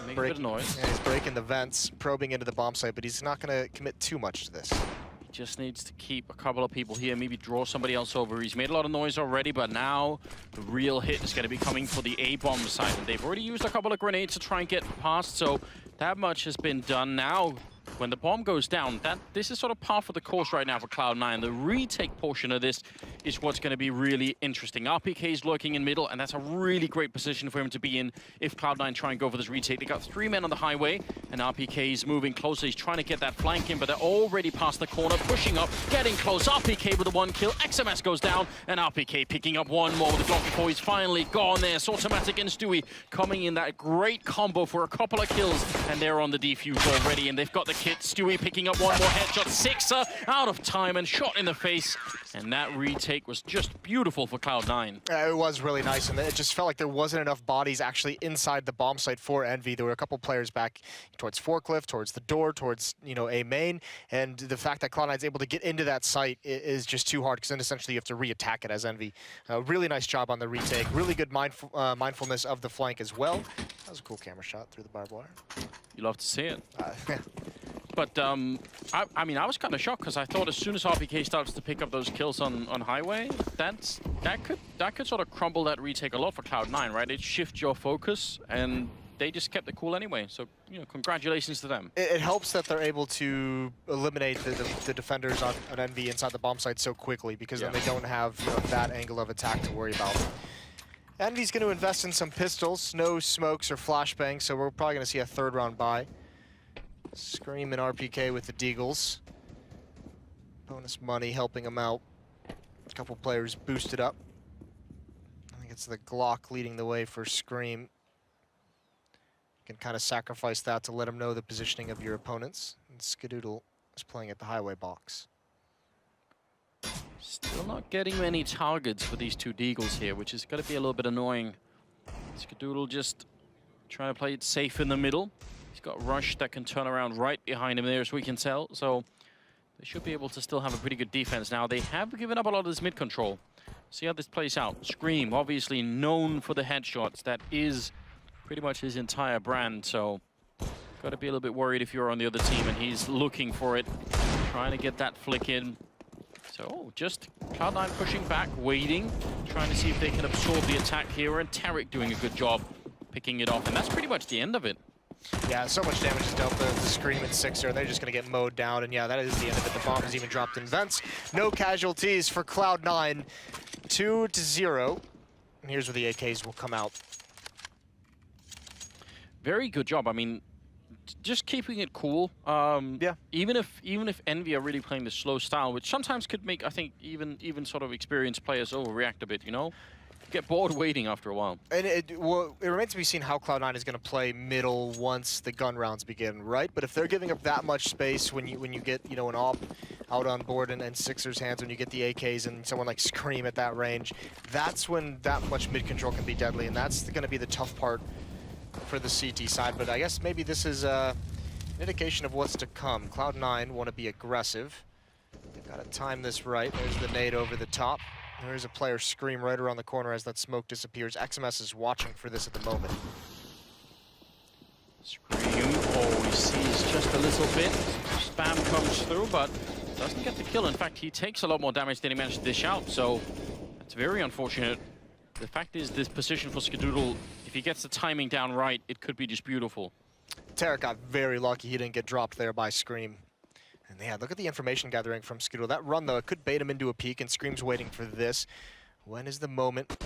Make a bit of noise. Yeah, he's breaking the vents, probing into the bomb site, but he's not going to commit too much to this. He just needs to keep a couple of people here, maybe draw somebody else over. He's made a lot of noise already, but now the real hit is going to be coming for the A-bomb side. And they've already used a couple of grenades to try and get past, so that much has been done. Now, when the bomb goes down, this is sort of par for the course right now for Cloud9. The retake portion of this is what's going to be really interesting. RPK is lurking in middle, and that's a really great position for him to be in if Cloud9 try and go for this retake. They got 3 men on the highway, and RPK is moving closer. He's trying to get that flank in, but they're already past the corner, pushing up, getting close. RPK with the 1 kill. XMS goes down, and RPK picking up 1 more with the Glock before he's finally gone there. Automatic and Stewie coming in that great combo for a couple of kills, and they're on the defuse already, and they've got the kit. Stewie picking up 1 more headshot. Sixer out of time and shot in the face. And that retake was just beautiful for Cloud9. It was really nice, and it just felt like there wasn't enough bodies actually inside the bomb site for Envy. There were a couple players back towards Forklift, towards the door, towards, A main, and the fact that Cloud9's able to get into that site is just too hard, because then essentially you have to re-attack it as Envy. Really nice job on the retake. Really good mindfulness of the flank as well. That was a cool camera shot through the barbed wire. You love to see it. But, I mean, I was kind of shocked, because I thought as soon as RPK starts to pick up those kills on highway, that could sort of crumble that retake a lot for Cloud9, right? It shifts your focus, and they just kept it cool anyway. So, congratulations to them. It helps that they're able to eliminate the defenders on Envy inside the bomb site so quickly, because then they don't have that angle of attack to worry about. Envy's going to invest in some pistols, no smokes or flashbangs, so we're probably going to see a 3rd round buy. Scream and RPK with the Deagles. Bonus money helping him out. A couple players boosted up. I think it's the Glock leading the way for Scream. You can kind of sacrifice that to let him know the positioning of your opponents. And Skadoodle is playing at the highway box. Still not getting many targets for these 2 Deagles here, which is going to be a little bit annoying. Skadoodle just trying to play it safe in the middle. He's got Rush that can turn around right behind him there, as we can tell. So they should be able to still have a pretty good defense. Now, they have given up a lot of this mid control. See how this plays out. Scream, obviously known for the headshots. That is pretty much his entire brand. So got to be a little bit worried if you're on the other team and he's looking for it, trying to get that flick in. So just Cloud9 pushing back, waiting, trying to see if they can absorb the attack here. And Tarek doing a good job picking it off. And that's pretty much the end of it. Yeah, so much damage is dealt. The Scream and Sixer, they're just going to get mowed down. And yeah, that is the end of it. The bomb is even dropped in vents. No casualties for Cloud9. 2-0. And here's where the AKs will come out. Very good job. I mean, just keeping it cool. Yeah. Even if Envy are really playing the slow style, which sometimes could make, I think, even sort of experienced players overreact a bit, Get bored waiting after a while. And it remains to be seen how Cloud9 is going to play middle once the gun rounds begin, right? But if they're giving up that much space when you get an AWP out on board and Sixer's hands, when you get the AKs and someone like Scream at that range, that's when that much mid control can be deadly, and that's going to be the tough part for the CT side. But I guess maybe this is an indication of what's to come. Cloud9 want to be aggressive. They've got to time this right. There's the nade over the top. There's a player Scream right around the corner as that smoke disappears. XMS is watching for this at the moment. Scream always sees just a little bit. Spam comes through, but doesn't get the kill. In fact, he takes a lot more damage than he managed to dish out, so that's very unfortunate. The fact is, this position for Skadoodle, if he gets the timing down right, it could be just beautiful. Tarek got very lucky he didn't get dropped there by Scream. And yeah, look at the information gathering from Skadoodle. That run, though, it could bait him into a peek, and Scream's waiting for this. When is the moment?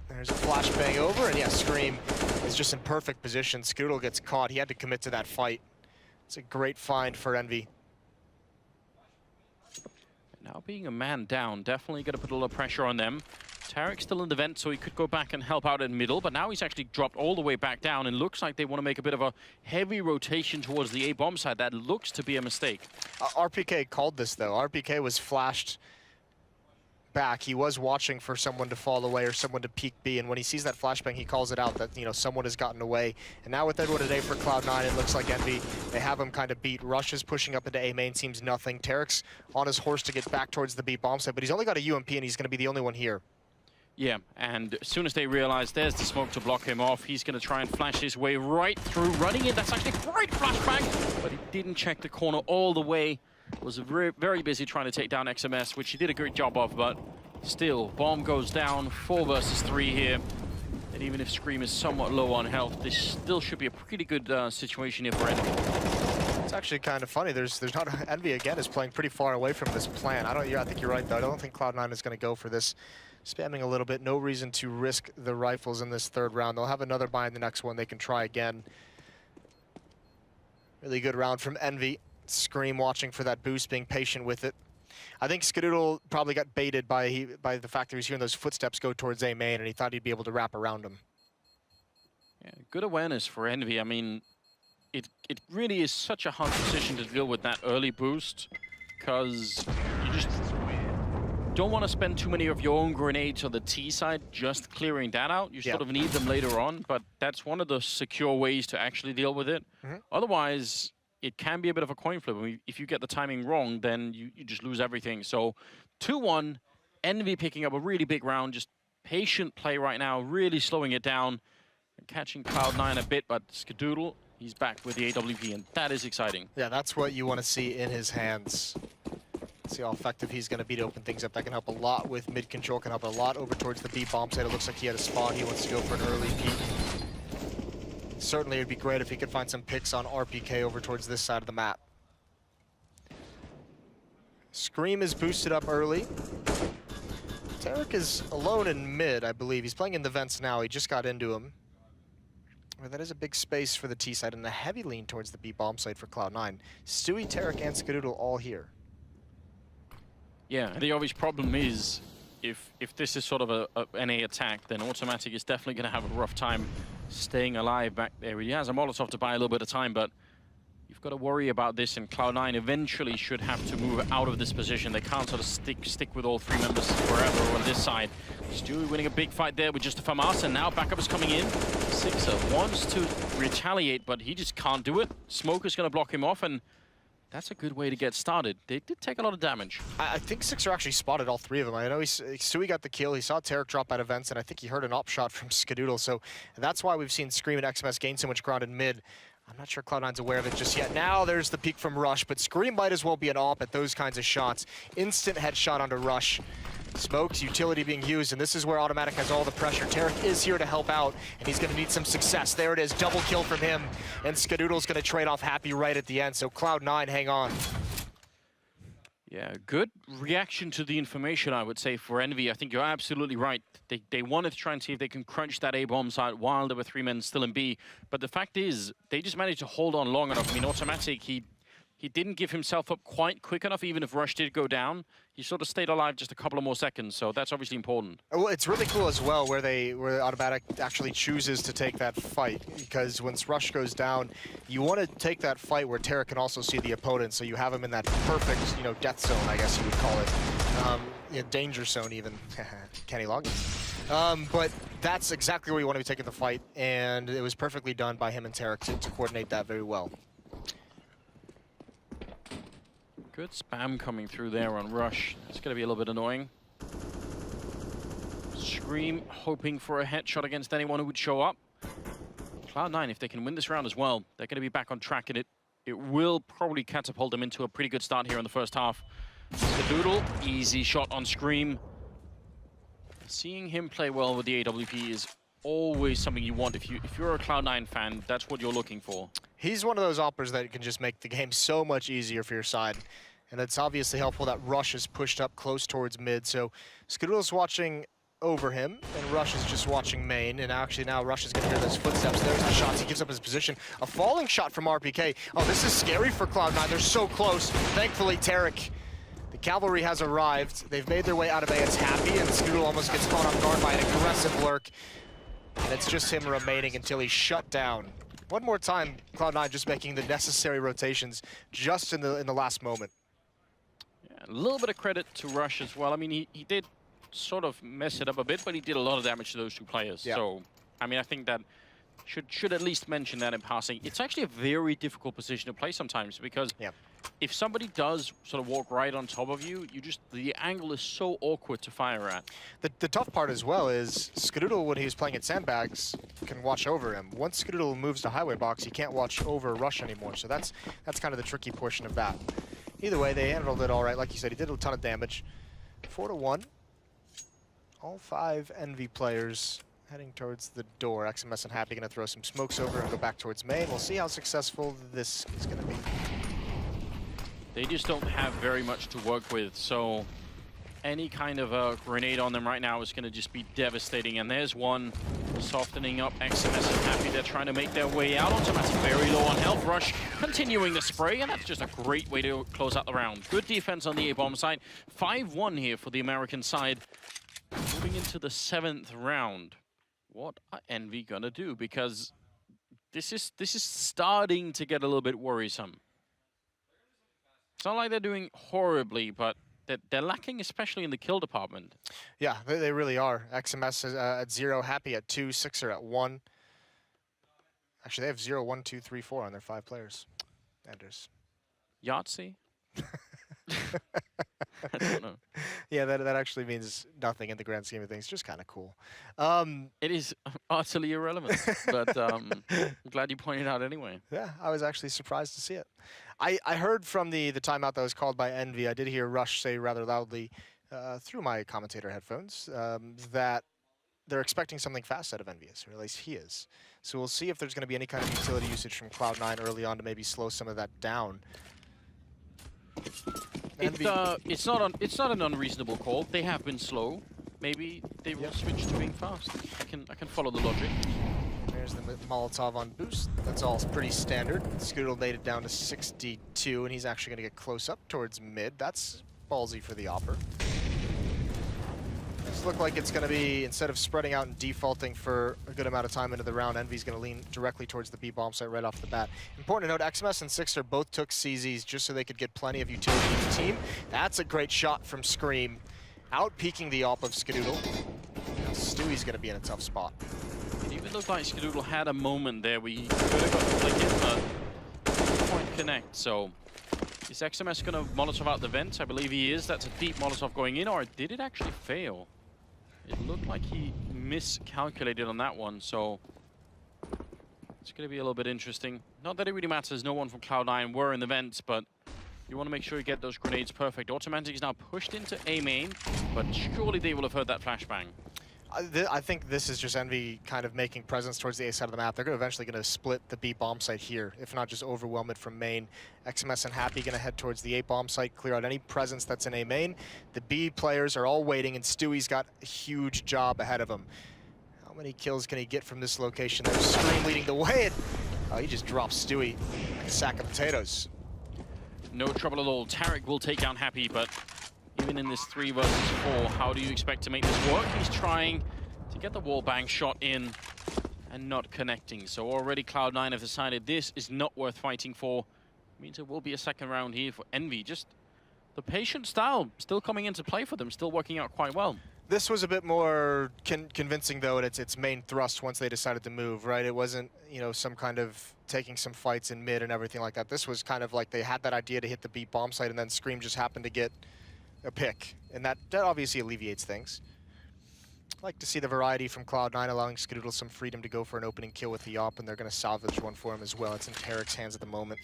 There's a flashbang over, and yeah, Scream is just in perfect position. Skadoodle gets caught. He had to commit to that fight. It's a great find for Envy. Now being a man down, definitely going to put a lot of pressure on them. Tarek's still in the vent, so he could go back and help out in middle, but now he's actually dropped all the way back down, and looks like they want to make a bit of a heavy rotation towards the A-bomb side. That looks to be a mistake. RPK called this, though. RPK was flashed back. He was watching for someone to fall away or someone to peek B, and when he sees that flashbang, he calls it out that, someone has gotten away. And now with everyone today for Cloud9, it looks like Envy, they have him kind of beat. Rush is pushing up into A main, seems nothing. Tarek's on his horse to get back towards the B bomb site, but he's only got a UMP, and he's going to be the only one here. Yeah, and as soon as they realize there's the smoke to block him off, he's going to try and flash his way right through, running in. That's actually a great flashbang, but he didn't check the corner all the way. Was very, very busy trying to take down XMS, which he did a great job of, but still, bomb goes down, 4 versus 3 here. And even if Scream is somewhat low on health, this still should be a pretty good situation here for Envy. It's actually kind of funny. There's not Envy again is playing pretty far away from this plan. I think you're right though. I don't think Cloud9 is going to go for this. Spamming a little bit, no reason to risk the rifles in this 3rd round. They'll have another buy in the next one. They can try again. Really good round from Envy. Scream watching for that boost, being patient with it. I think Skadoodle probably got baited by the fact that he was hearing those footsteps go towards A main, and he thought he'd be able to wrap around him. Yeah, good awareness for Envy. I mean, it really is such a hard position to deal with that early boost, because you just don't want to spend too many of your own grenades on the T side just clearing that out. You sort of need them later on, but that's one of the secure ways to actually deal with it. Otherwise, it can be a bit of a coin flip. I mean, if you get the timing wrong, then you just lose everything. So 2-1, Envy picking up a really big round, just patient play right now, really slowing it down and catching Cloud9 a bit, but Skadoodle, he's back with the AWP, and that is exciting. Yeah, that's what you want to see in his hands. See how effective he's going to be to open things up. That can help a lot with mid control, can help a lot over towards the B bomb site. It looks like he had a spot. He wants to go for an early peek. Certainly it would be great if he could find some picks on RPK over towards this side of the map. Scream is boosted up early. Tarek is alone in mid, I believe. He's playing in the vents now. He just got into him. Well, that is a big space for the T side and a heavy lean towards the B bomb site for Cloud9. Stewie, Tarek, and Skadoodle all here. Yeah, the obvious problem is if this is sort of a NA attack, then Automatic is definitely going to have a rough time staying alive back there. He has a Molotov to buy a little bit of time, but you've got to worry about this, and Cloud9 eventually should have to move out of this position. They can't sort of stick with all 3 members forever on this side. Stewie winning a big fight there with just a FAMAS, and now backup is coming in. Sixer wants to retaliate, but he just can't do it. Smoke is going to block him off, and that's a good way to get started. They did take a lot of damage. I think Sixer actually spotted all 3 of them. I know Stewie got the kill. He saw Tarek drop out of vents, and I think he heard an op shot from Skadoodle. So that's why we've seen Scream and XMS gain so much ground in mid. I'm not sure Cloud9's aware of it just yet. Now there's the peek from Rush, but Scream might as well be an op at those kinds of shots. Instant headshot onto Rush. Smokes, utility being used, and this is where Automatic has all the pressure. Tarek is here to help out, and he's going to need some success. There it is, double kill from him, and Skadoodle's going to trade off Happy right at the end, so Cloud9, hang on. Yeah, good reaction to the information, I would say, for Envy. I think you're absolutely right. They wanted to try and see if they can crunch that A-bomb site while there were 3 men still in B, but the fact is, they just managed to hold on long enough. I mean, Automatic, he didn't give himself up quite quick enough, even if Rush did go down. He sort of stayed alive just a couple of more seconds, so that's obviously important. Well, it's really cool as well where Automatic actually chooses to take that fight, because once Rush goes down, you want to take that fight where Tarek can also see the opponent, so you have him in that perfect, death zone, I guess you would call it. Danger zone even. Kenny Loggins. But that's exactly where you want to be taking the fight, and it was perfectly done by him and Tarek to coordinate that very well. Good spam coming through there on Rush. It's going to be a little bit annoying. Scream hoping for a headshot against anyone who would show up. Cloud9, if they can win this round as well, they're going to be back on track, and it will probably catapult them into a pretty good start here in the first half. Skadoodle, easy shot on Scream. Seeing him play well with the AWP is always something you want. If you're a Cloud9 fan, that's what you're looking for. He's one of those operators that can just make the game so much easier for your side. And it's obviously helpful that Rush is pushed up close towards mid. So Skadoodle's watching over him, and Rush is just watching main. And actually now Rush is going to hear those footsteps. There's the shots. He gives up his position. A falling shot from RPK. Oh, this is scary for Cloud9. They're so close. Thankfully, Tarek, the cavalry has arrived. They've made their way out of A. It's Happy, and Skadoodle almost gets caught off guard by an aggressive lurk. And it's just him remaining until he's shut down. One more time, Cloud9 just making the necessary rotations just in the last moment. Yeah, a little bit of credit to Rush as well. I mean, he did sort of mess it up a bit, but he did a lot of damage to those 2 players. Yeah. So, I mean, I think that should at least mention that in passing. It's actually a very difficult position to play sometimes, because if somebody does sort of walk right on top of you, the angle is so awkward to fire at. The tough part as well is Skadoodle, when he was playing at Sandbags, can watch over him. Once Skadoodle moves to Highway Box, he can't watch over Rush anymore. So that's kind of the tricky portion of that. Either way, they handled it all right. Like you said, he did a ton of damage. 4-1. All 5 Envy players heading towards the door. XMS and Happy going to throw some smokes over and go back towards main. We'll see how successful this is going to be. They just don't have very much to work with, so any kind of a grenade on them right now is going to just be devastating. And there's one softening up. XMS and Happy, they're trying to make their way out. Automatic very low on health. Rush continuing the spray, and that's just a great way to close out the round. Good defense on the A-bomb side. 5-1 here for the American side. Moving into the 7th round. What are Envy gonna do? Because this is starting to get a little bit worrisome. It's not like they're doing horribly, but they're lacking, especially in the kill department. Yeah, they really are. XMS is at 0, Happy at 2, Sixer at 1. Actually, they have 0, 1, 2, 3, 4 on their 5 players. Anders. Yahtzee? I don't know. Yeah, that actually means nothing in the grand scheme of things. Just kind of cool. It is utterly irrelevant, but I'm glad you pointed out anyway. Yeah, I was actually surprised to see it. I heard from the timeout that was called by Envy, I did hear Rush say rather loudly through my commentator headphones that they're expecting something fast out of Envyus, or at least he is. So we'll see if there's going to be any kind of utility usage from Cloud9 early on to maybe slow some of that down. It's not an unreasonable call. They have been slow. Maybe they will switch to being fast. I can follow the logic. There's the Molotov on boost. That's all pretty standard. Skadoodle made it down to 62, and he's actually going to get close up towards mid. That's ballsy for the Opper. Does look like it's going to be, instead of spreading out and defaulting for a good amount of time into the round, Envy's going to lean directly towards the B bomb site right off the bat. Important to note, XMS and Sixer both took CZs just so they could get plenty of utility in the team. That's a great shot from Scream, out-peeking the AWP of Skadoodle. Stewie's going to be in a tough spot. It even looked like Skadoodle had a moment there where he could have got the flick in, but didn't quite connect. So is XMS going to Molotov out the vents? I believe he is. That's a deep Molotov going in, or did it actually fail? It looked like he miscalculated on that one, so it's going to be a little bit interesting. Not that it really matters, no one from Cloud9 were in the vents, but you want to make sure you get those grenades perfect. Automatic is now pushed into A main, but surely they will have heard that flashbang. I think this is just Envy kind of making presence towards the A side of the map. They're eventually going to split the B bomb site here, if not just overwhelm it from main. XMS and Happy going to head towards the A bomb site, clear out any presence that's in A main. The B players are all waiting, and Stewie's got a huge job ahead of him. How many kills can he get from this location? There's Scream leading the way. Oh, he just drops Stewie like a sack of potatoes. No trouble at all. Tarek will take down Happy, but even in this 3 versus 4, how do you expect to make this work? He's trying to get the wall bang shot in and not connecting. So already Cloud9 have decided this is not worth fighting for. Means it will be a second round here for Envy. Just the patient style still coming into play for them, still working out quite well. This was a bit more convincing, though, at its main thrust once they decided to move, right? It wasn't, you know, some kind of taking some fights in mid and everything like that. This was kind of like they had that idea to hit the B bomb site, and then Scream just happened to get a pick, and that obviously alleviates things. I'd like to see the variety from Cloud9, allowing Skadoodle some freedom to go for an opening kill with the AWP, and they're going to salvage one for him as well. It's in Tarek's hands at the moment.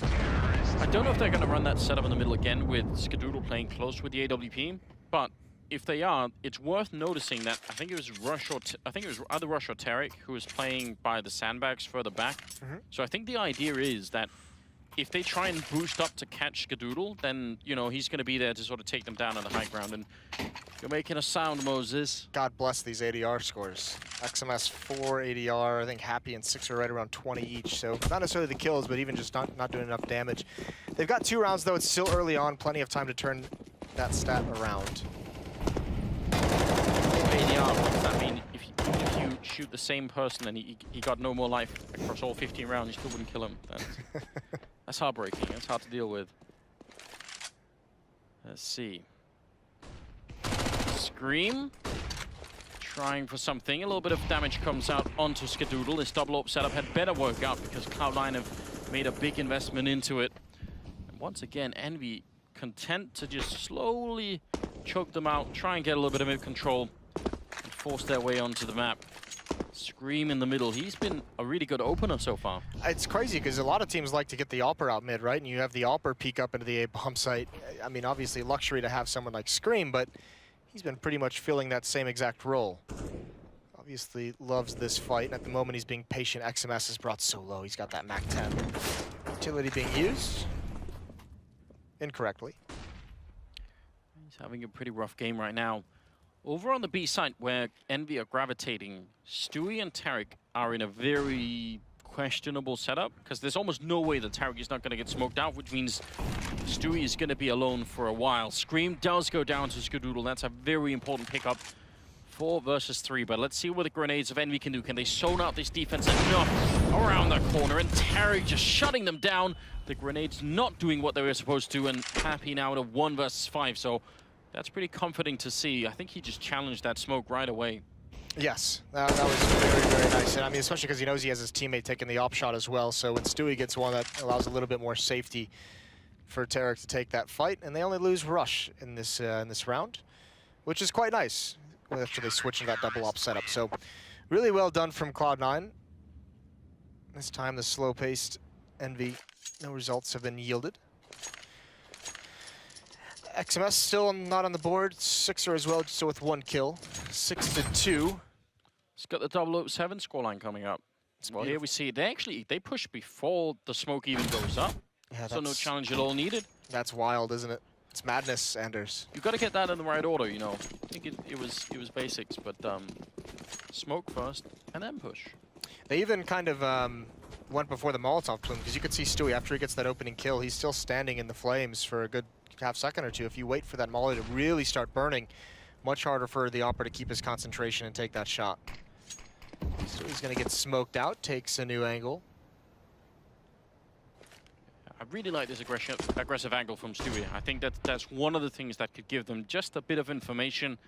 I don't know if they're going to run that setup in the middle again with Skadoodle playing close with the AWP, but if they are, it's worth noticing that I think it was either Rush or Tarek who was playing by the sandbags further back. So I think the idea is that if they try and boost up to catch Skadoodle, then, you know, he's going to be there to sort of take them down on the high ground. And you're making a sound, Moses. God bless these ADR scores. XMS 4 ADR, I think Happy and Six are right around 20 each. So not necessarily the kills, but even just not doing enough damage. They've got 2 rounds, though. It's still early on. Plenty of time to turn that stat around. ADR, what does that mean? If you shoot the same person and he got no more life across all 15 rounds, you still wouldn't kill him. That's heartbreaking. That's hard to deal with. Let's see. Scream. Trying for something. A little bit of damage comes out onto Skadoodle. This double AWP setup had better work out because Cloud9 have made a big investment into it. once again, Envy content to just slowly choke them out, try and get a little bit of mid control, and force their way onto the map. Scream in the middle. He's been a really good opener so far. It's crazy because a lot of teams like to get the AWPer out mid, right? And you have the AWPer peek up into the A bomb site. I mean, obviously luxury to have someone like Scream, but he's been pretty much filling that same exact role. Obviously loves this fight, and at the moment he's being patient. XMS is brought so low. He's got that Mac 10. Utility being used incorrectly. He's having a pretty rough game right now. Over on the B side, where Envy are gravitating, Stewie and Tarek are in a very questionable setup, because there's almost no way that Tarek is not going to get smoked out, which means Stewie is going to be alone for a while. Scream does go down to Skadoodle. That's a very important pickup. 4 versus 3, but let's see what the grenades of Envy can do. Can they zone out this defense enough around that corner? And Tarek just shutting them down. The grenades not doing what they were supposed to, and Happy now at a 1 versus 5. So that's pretty comforting to see. I think he just challenged that smoke right away. Yes, that was very, very nice. And I mean, especially because he knows he has his teammate taking the op shot as well. So when Stewie gets one, that allows a little bit more safety for Tarek to take that fight. And they only lose Rush in this round, which is quite nice after they switch into that double op setup. So really well done from Cloud9. This time the slow-paced Envy, no results have been yielded. XMS still not on the board. Sixer as well, so with 1 kill. 6-2. It's got the 007 scoreline coming up. Well, here we see they push before the smoke even goes up. Yeah, so no challenge at all needed. That's wild, isn't it? It's madness, Anders. You've got to get that in the right order, you know. I think it was basics, but smoke first and then push. They even kind of went before the Molotov plume, because you could see Stewie after he gets that opening kill, he's still standing in the flames for a good half second or two. If you wait for that molly to really start burning, much harder for the Opera to keep his concentration and take that shot. So he's going to get smoked out, takes a new angle. I really like this aggressive angle from Stewie. I think that's one of the things that could give them just a bit of information.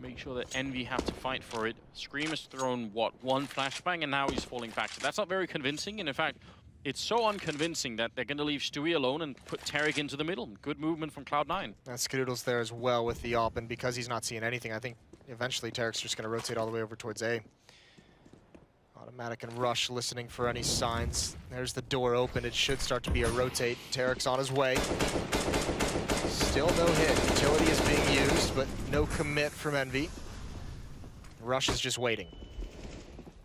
Make sure that Envy have to fight for it. Scream has thrown, what, 1 flashbang, and now he's falling back. So that's not very convincing, and in fact, it's so unconvincing that they're going to leave Stewie alone and put Tarek into the middle. Good movement from Cloud9. And Skadoodle's there as well with the op, and because he's not seeing anything, I think eventually Tarek's just going to rotate all the way over towards A. Automatic and Rush listening for any signs. There's the door open. It should start to be a rotate. Tarek's on his way. Still no hit. Utility is being used, but no commit from Envy. Rush is just waiting.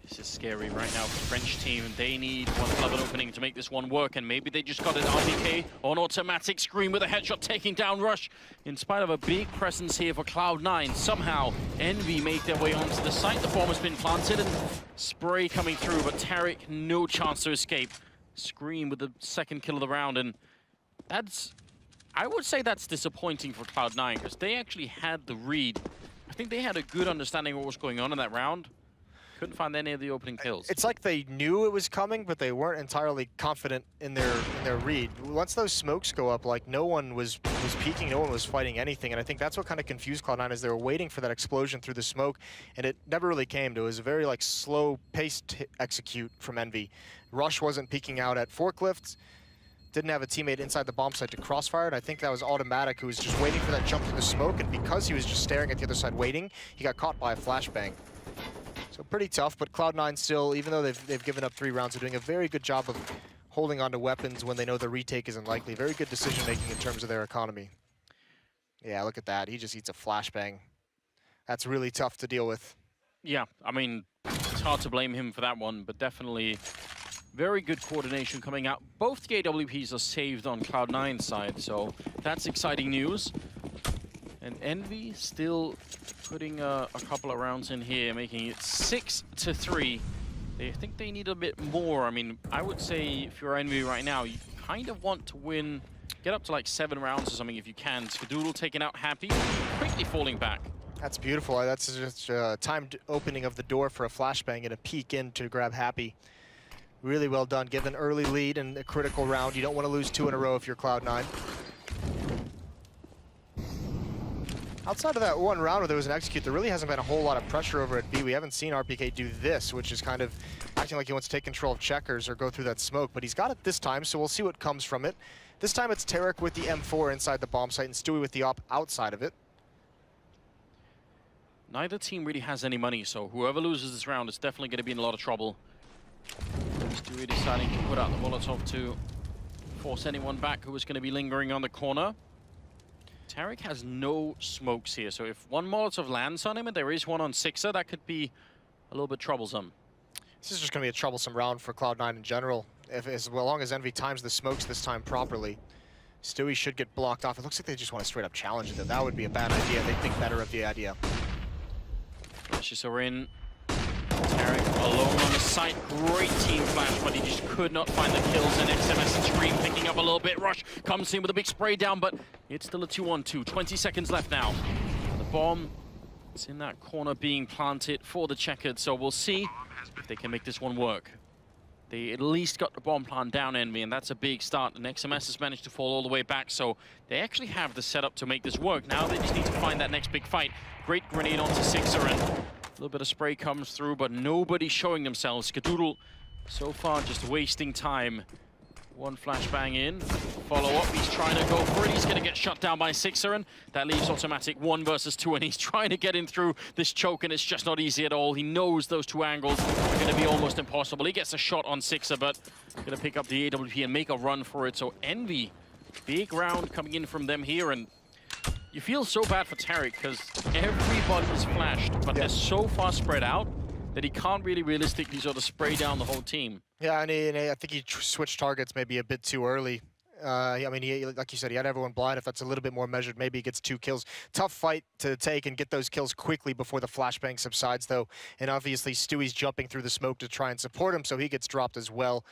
This is scary right now for the French team. They need one club opening to make this one work, and maybe they just got an RPK on automatic. Scream with a headshot taking down Rush. In spite of a big presence here for Cloud9, somehow Envy made their way onto the site. The bomb has been planted and spray coming through, but Tarek, no chance to escape. Scream with the 2nd kill of the round, and I would say that's disappointing for Cloud9, because they actually had the read. I think they had a good understanding of what was going on in that round. Couldn't find any of the opening kills. It's like they knew it was coming, but they weren't entirely confident in their read. Once those smokes go up, like no one was peeking, no one was fighting anything, and I think that's what kind of confused Cloud9 is they were waiting for that explosion through the smoke, and it never really came. It was a very like slow-paced execute from Envy. Rush wasn't peeking out at forklifts. Didn't have a teammate inside the bomb site to crossfire, and I think that was automatic, who was just waiting for that jump through the smoke, and because he was just staring at the other side waiting, he got caught by a flashbang. So pretty tough, but Cloud9 still, even though they've given up 3 rounds, are doing a very good job of holding onto weapons when they know the retake isn't likely. Very good decision-making in terms of their economy. Yeah, look at that. He just eats a flashbang. That's really tough to deal with. Yeah, I mean, it's hard to blame him for that one, but definitely very good coordination coming out. Both the AWPs are saved on Cloud9's side, so that's exciting news. And Envy still putting a couple of rounds in here, making it 6-3. They think they need a bit more. I mean, I would say if you're Envy right now, you kind of want to win, get up to like 7 rounds or something if you can. Skadoodle taking out Happy, quickly falling back. That's beautiful. That's just a timed opening of the door for a flashbang and a peek in to grab Happy. Really well done. Give an early lead in a critical round. You don't want to lose 2 in a row if you're Cloud9. Outside of that one round where there was an execute, there really hasn't been a whole lot of pressure over at B. We haven't seen RPK do this, which is kind of acting like he wants to take control of checkers or go through that smoke, but he's got it this time, so we'll see what comes from it. This time it's Tarek with the M4 inside the bomb site and Stewie with the op outside of it. Neither team really has any money, so whoever loses this round is definitely going to be in a lot of trouble. Stewie deciding to put out the Molotov to force anyone back who was going to be lingering on the corner. Tarek has no smokes here, so if one Molotov lands on him and there is one on Sixer, that could be a little bit troublesome. This is just going to be a troublesome round for Cloud9 in general. As long as Envy times the smokes this time properly, Stewie should get blocked off. It looks like they just want to straight up challenge it. That would be a bad idea. They think better of the idea. Flashes are in. Tarek alone on the site. Great team flash, but he just could not find the kills. And XMS and Scream picking up a little bit. Rush comes in with a big spray down, but it's still a 2-on-2. 20 seconds left now. The bomb is in that corner being planted for the checkered, so we'll see if they can make this one work. They at least got the bomb plant down, Envy, and that's a big start. And XMS has managed to fall all the way back, so they actually have the setup to make this work. Now they just need to find that next big fight. Great grenade onto Sixer, and a little bit of spray comes through, but nobody showing themselves. Skadoodle so far just wasting time. One flashbang in, follow up, he's trying to go for it, he's going to get shut down by Sixer, and that leaves automatic 1 versus 2, and he's trying to get in through this choke, and it's just not easy at all. He knows those 2 angles are going to be almost impossible. He gets a shot on Sixer, but going to pick up the AWP and make a run for it. So Envy, big round coming in from them here, and you feel so bad for Tarek because everybody's flashed, but they're so far spread out that he can't really realistically sort of spray down the whole team. Yeah, and I think he switched targets maybe a bit too early. I mean, like you said, he had everyone blind. If that's a little bit more measured, maybe he gets 2 kills. Tough fight to take and get those kills quickly before the flashbang subsides, though. And obviously, Stewie's jumping through the smoke to try and support him, so he gets dropped as well.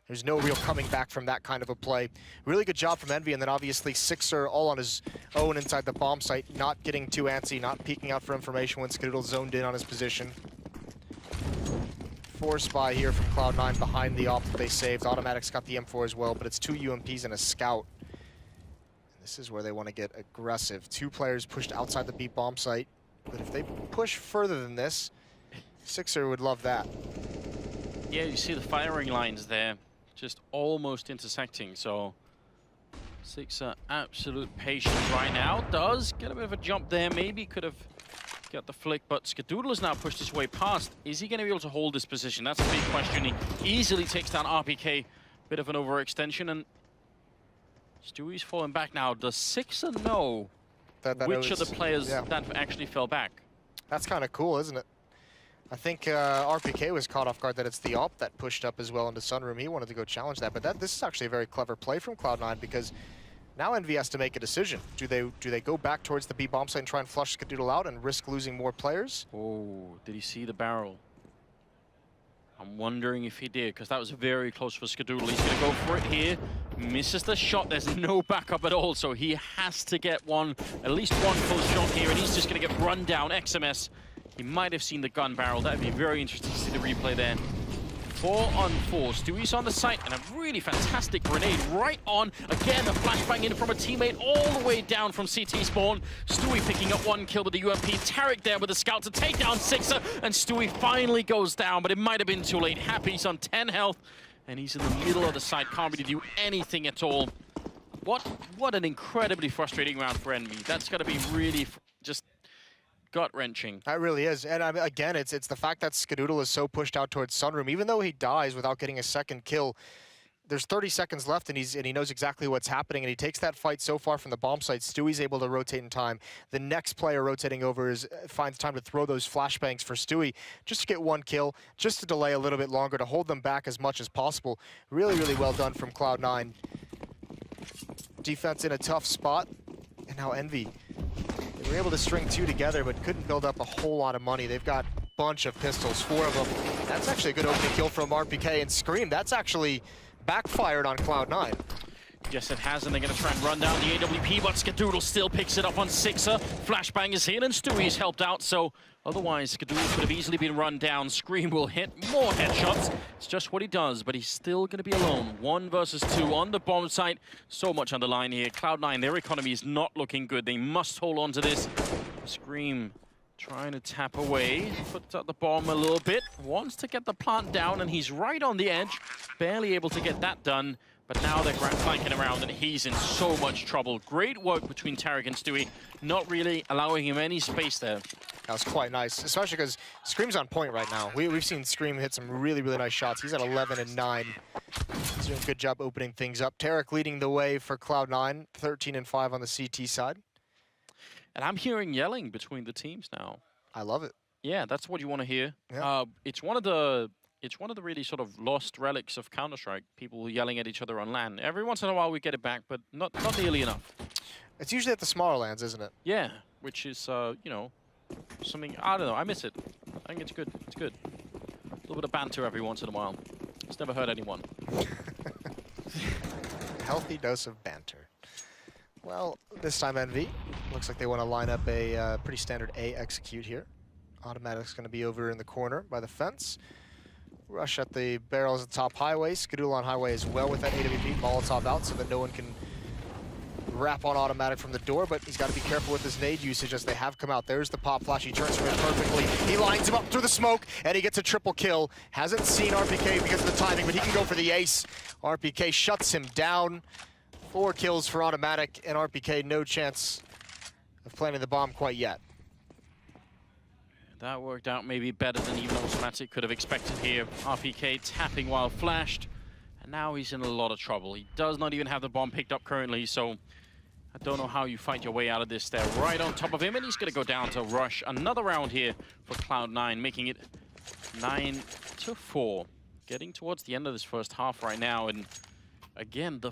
There's no real coming back from that kind of a play. Really good job from Envy, and then obviously Sixer all on his own inside the bomb site, not getting too antsy, not peeking out for information when Skadoodle zoned in on his position. 4 spy here from Cloud9 behind the op that they saved. Automatic's got the M4 as well, but it's 2 UMPs and a scout. And this is where they want to get aggressive. 2 players pushed outside the B bomb site, but if they push further than this, Sixer would love that. Yeah, you see the firing lines there, just almost intersecting, so Sixer absolute patience right now. Does get a bit of a jump there, maybe could have got the flick, but Skadoodle has now pushed his way past. Is he going to be able to hold this position? That's a big question. He easily takes down RPK. Bit of an overextension, and Stewie's falling back now. Does Sixer know which of the players that actually fell back? That's kind of cool, isn't it? I think RPK was caught off guard that it's the op that pushed up as well into Sunroom. He wanted to go challenge that, but this is actually a very clever play from Cloud9 because now Envy has to make a decision. Do they go back towards the B bomb site and try and flush Skadoodle out and risk losing more players? Oh, did he see the barrel? I'm wondering if he did, because that was very close for Skadoodle. He's going to go for it here. Misses the shot. There's no backup at all, so he has to get at least one close shot here, and he's just going to get run down. XMS, he might have seen the gun barrel. That would be very interesting to see the replay there. 4-on-4. Stewie's on the site, and a really fantastic grenade right on. Again, a flashbang in from a teammate all the way down from CT spawn. Stewie picking up 1 kill with the UMP. Tarek there with the scout to take down Sixer, and Stewie finally goes down, but it might have been too late. Happy's on 10 health, and he's in the middle of the site. Can't really do anything at all. What an incredibly frustrating round for Envy. That's got to be really just gut-wrenching. That really is. And again, it's the fact that Skadoodle is so pushed out towards Sunroom. Even though he dies without getting a second kill, there's 30 seconds left, and he knows exactly what's happening, and he takes that fight so far from the bomb site. Stewie's able to rotate in time. The next player rotating over finds time to throw those flashbangs for Stewie just to get 1 kill, just to delay a little bit longer, to hold them back as much as possible. Really, really well done from Cloud9. Defense in a tough spot, and now Envy. They were able to string 2 together, but couldn't build up a whole lot of money. They've got a bunch of pistols, 4 of them. That's actually a good opening kill from RPK, and Scream, that's actually backfired on Cloud9. Yes, it has, and they're going to try and run down the AWP, but Skadoodle still picks it up on Sixer. Flashbang is here, and Stewie's helped out, so otherwise Skadoodle could have easily been run down. Scream will hit more headshots. It's just what he does, but he's still going to be alone. 1 versus 2 on the bomb site. So much on the line here. Cloud9, their economy is not looking good. They must hold on to this. Scream trying to tap away, puts up the bomb a little bit, wants to get the plant down, and he's right on the edge, barely able to get that done. But now they're flanking around, and he's in so much trouble. Great work between Tarek and Stewie, not really allowing him any space there. That was quite nice, especially because Scream's on point right now. We've seen Scream hit some really, really nice shots. He's at 11 and 9. He's doing a good job opening things up. Tarek leading the way for Cloud9, 13 and 5 on the CT side. And I'm hearing yelling between the teams now. I love it. Yeah, that's what you want to hear. Yeah. It's one of the really sort of lost relics of Counter-Strike, people yelling at each other on LAN. Every once in a while we get it back, but not nearly enough. It's usually at the smaller lands, isn't it? Yeah, which is, you know, something, I don't know, I miss it. I think it's good, it's good. A little bit of banter every once in a while. It's never hurt anyone. Healthy dose of banter. Well, this time Envy. Looks like they want to line up a pretty standard A execute here. Automatic's going to be over in the corner by the fence. Rush at the barrels at the top highway. Skadoodle on highway as well with that AWP. Molotov out so that no one can wrap on Automatic from the door, but he's got to be careful with his nade usage as they have come out. There's the pop flash. He turns from it perfectly. He lines him up through the smoke, and he gets a triple kill. Hasn't seen RPK because of the timing, but he can go for the ace. RPK shuts him down. 4 kills for Automatic, and RPK no chance of planting the bomb quite yet. That worked out maybe better than even Automatic could have expected here. RPK tapping while flashed, and now he's in a lot of trouble. He does not even have the bomb picked up currently, so I don't know how you fight your way out of this. They're right on top of him, and he's going to go down to rush another round here for Cloud9, making it 9-4. Getting towards the end of this first half right now, and again, the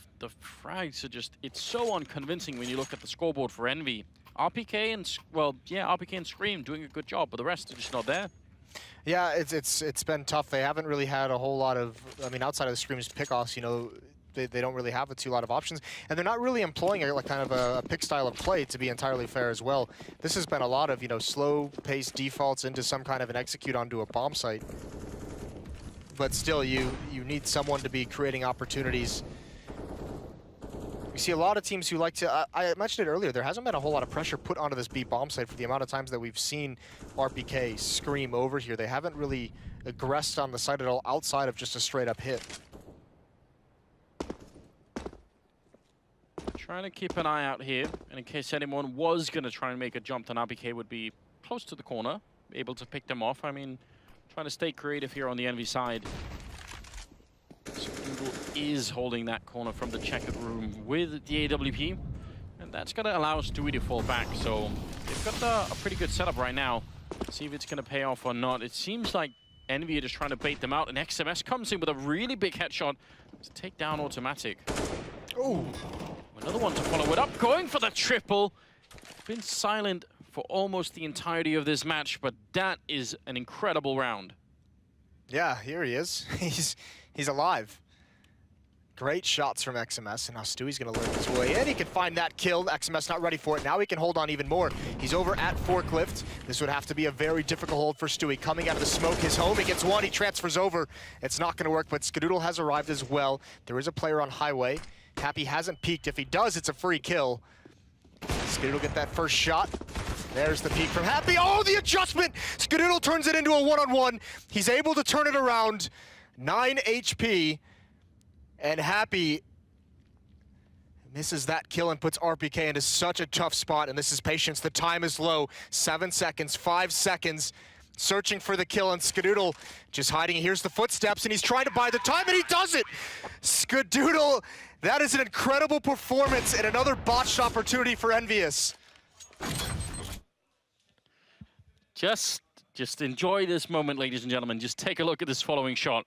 frags are just, it's so unconvincing when you look at the scoreboard for Envy. RPK and, well, yeah, RPK and Scream doing a good job, but the rest are just not there. Yeah, it's been tough. They haven't really had a whole lot of, I mean, outside of the Scream's pickoffs, you know, they don't really have a lot of options, and they're not really employing a, like kind of a pick style of play, to be entirely fair as well. This has been a lot of, you know, slow-paced defaults into some kind of an execute onto a bomb site. But still, you need someone to be creating opportunities. You see a lot of teams who like to, I mentioned it earlier, there hasn't been a whole lot of pressure put onto this B bomb site for the amount of times that we've seen RPK Scream over here. They haven't really aggressed on the site at all outside of just a straight up hit. Trying to keep an eye out here, and in case anyone was going to try and make a jump, then RPK would be close to the corner, able to pick them off. I mean, trying to stay creative here on the Envy side. Skadoodle is holding that corner from the checkered room with the AWP, and that's going to allow Stewie to fall back. So they've got a pretty good setup right now. See if it's going to pay off or not. It seems like Envy are just trying to bait them out, and XMS comes in with a really big headshot to take down Automatic. Ooh. Another one to follow it up, going for the triple. Been silent for almost the entirety of this match, but that is an incredible round. Yeah, here he is. He's alive. Great shots from XMS, and now Stewie's gonna learn his way in. He can find that kill. XMS not ready for it. Now he can hold on even more. He's over at Forklift. This would have to be a very difficult hold for Stewie. Coming out of the smoke, his home, he gets one, he transfers over. It's not gonna work, but Skadoodle has arrived as well. There is a player on highway. Happy hasn't peeked. If he does, it's a free kill. Skadoodle get that first shot. There's the peek from Happy. Oh, the adjustment! Skadoodle turns it into a one-on-one. He's able to turn it around. 9 HP. And Happy misses that kill and puts RPK into such a tough spot. And this is patience. The time is low. 7 seconds, 5 seconds. Searching for the kill, and Skadoodle just hiding. Here's the footsteps, and he's trying to buy the time, and he does it! Skadoodle, that is an incredible performance and another botched opportunity for Envyus. Just enjoy this moment, ladies and gentlemen. Just take a look at this following shot.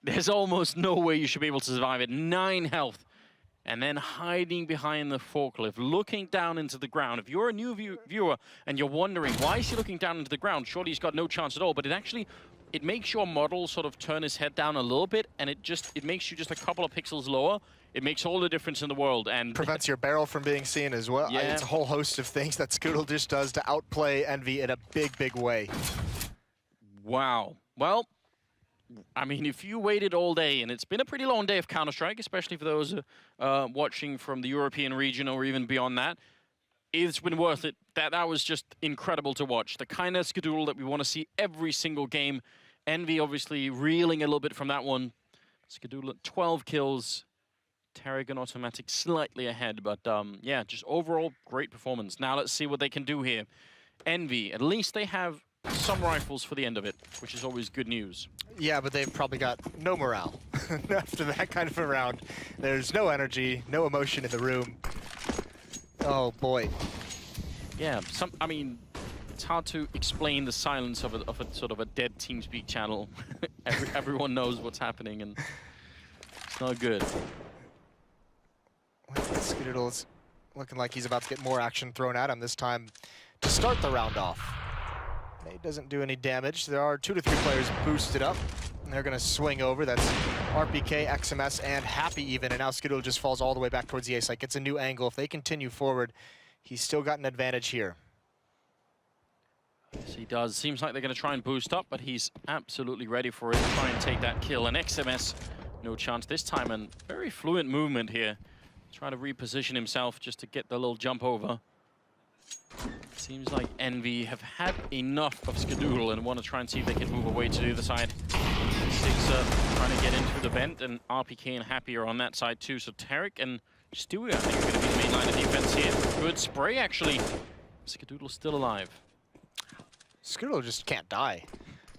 There's almost no way you should be able to survive it. 9 health. And then hiding behind the forklift, looking down into the ground. If you're a new viewer and you're wondering, why is he looking down into the ground? Surely he's got no chance at all, but it actually it makes your model sort of turn his head down a little bit, and it makes you just a couple of pixels lower. It makes all the difference in the world, and prevents your barrel from being seen as well. Yeah. It's a whole host of things that Scoodle just does to outplay Envy in a big, big way. Wow. Well, I mean, if you waited all day, and it's been a pretty long day of Counter-Strike, especially for those watching from the European region or even beyond that, it's been worth it. That was just incredible to watch. The kind of Scoodle that we want to see every single game. Envy obviously reeling a little bit from that one. Scoodle at 12 kills. Tarek and Automatic slightly ahead, but yeah, just overall great performance. Now let's see what they can do here. Envy, at least they have some rifles for the end of it, which is always good news. Yeah, but they've probably got no morale after that kind of a round. There's no energy, no emotion in the room. Oh boy. Yeah, I mean, it's hard to explain the silence of a sort of a dead TeamSpeak channel. Everyone knows what's happening, and it's not good. Scoodle's looking like he's about to get more action thrown at him this time to start the round off. He doesn't do any damage. There are 2 to 3 players boosted up, and they're going to swing over. That's RPK, XMS, and Happy even, and now Scoodle just falls all the way back towards the A site. Gets a new angle. If they continue forward, he's still got an advantage here. Yes, he does. Seems like they're going to try and boost up, but he's absolutely ready for it. Try and take that kill. And XMS, no chance this time, and very fluent movement here. Trying to reposition himself just to get the little jump over. Seems like Envy have had enough of Scoodle and want to try and see if they can move away to the other side. Sixer trying to get into the vent, and RPK and Happy are on that side too. So Tarek and Stewie, I think, are going to be the main line of defense here. Good spray, actually. Scoodle still alive. Scoodle just can't die.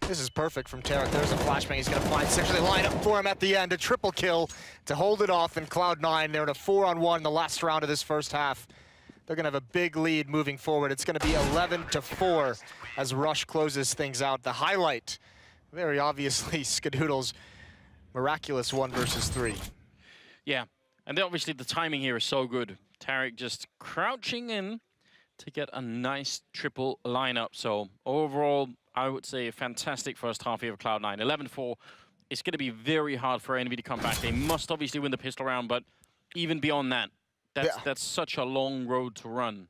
This is perfect from Tarek. There's a flashbang. He's going to find Sixer. They line up for him at the end. A triple kill to hold it off in Cloud9. They're in a 4-on-1 in the last round of this first half. They're going to have a big lead moving forward. It's going to be 11-4 as Rush closes things out. The highlight, very obviously, Scoodle's miraculous 1 versus 3. Yeah, and obviously the timing here is so good. Tarek just crouching in to get a nice triple lineup. So overall, I would say a fantastic first half here of Cloud9. 11-4. It's going to be very hard for Envy to come back. They must obviously win the pistol round, but even beyond that, that's such a long road to run.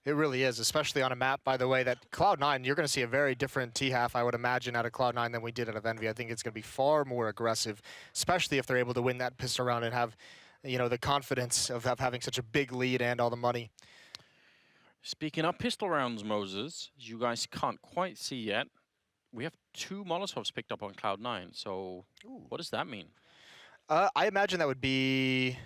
It really is, especially on a map, by the way, that Cloud9, you're going to see a very different T-half, I would imagine, out of Cloud9 than we did out of Envy. I think it's going to be far more aggressive, especially if they're able to win that pistol round and have, you know, the confidence of having such a big lead and all the money. Speaking of pistol rounds, Moses, you guys can't quite see yet. We have 2 Molotovs picked up on Cloud9, so what does that mean? I imagine that would be...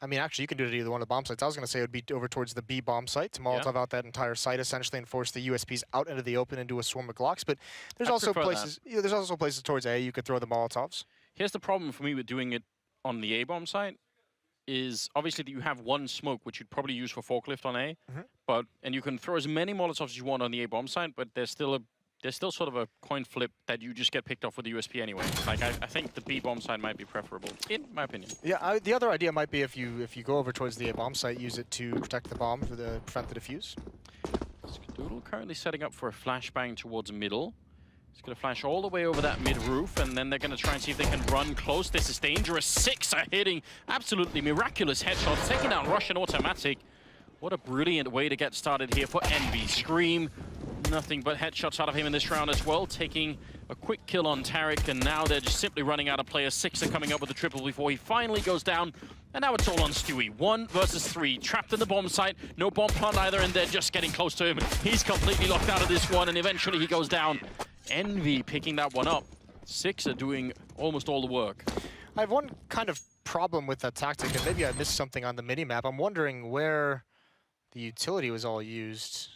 I mean, actually, you can do it at either one of the bomb sites. I was going to say it would be over towards the B bomb site to Molotov out that entire site, essentially, and force the USPs out into the open and do a swarm of Glocks. but there's also places there's also places towards A you could throw the Molotovs. Here's the problem for me with doing it on the A bomb site. Is obviously that you have 1 smoke, which you'd probably use for forklift on A, and you can throw as many Molotovs as you want on the A bomb site, but there's still sort of a coin flip that you just get picked off with the USP anyway. Like I think the B bomb site might be preferable, in my opinion. Yeah, the other idea might be if you go over towards the A bomb site, use it to protect the bomb for the prevent the defuse. Scoodle currently setting up for a flashbang towards middle. He's going to flash all the way over that mid roof, and then they're going to try and see if they can run close. This is dangerous. 6 are hitting absolutely miraculous headshots, taking out Russian Automatic. What a brilliant way to get started here for Envy. Scream, nothing but headshots out of him in this round as well, taking a quick kill on Tarek, and now they're just simply running out of players. 6 are coming up with a triple before he finally goes down, and now it's all on Stewie. 1 versus 3, trapped in the bomb site, no bomb plant either, and they're just getting close to him. He's completely locked out of this one, and eventually he goes down. Envy picking that one up. 6 are doing almost all the work. I have one kind of problem with that tactic, and maybe I missed something on the mini-map. I'm wondering where the utility was all used.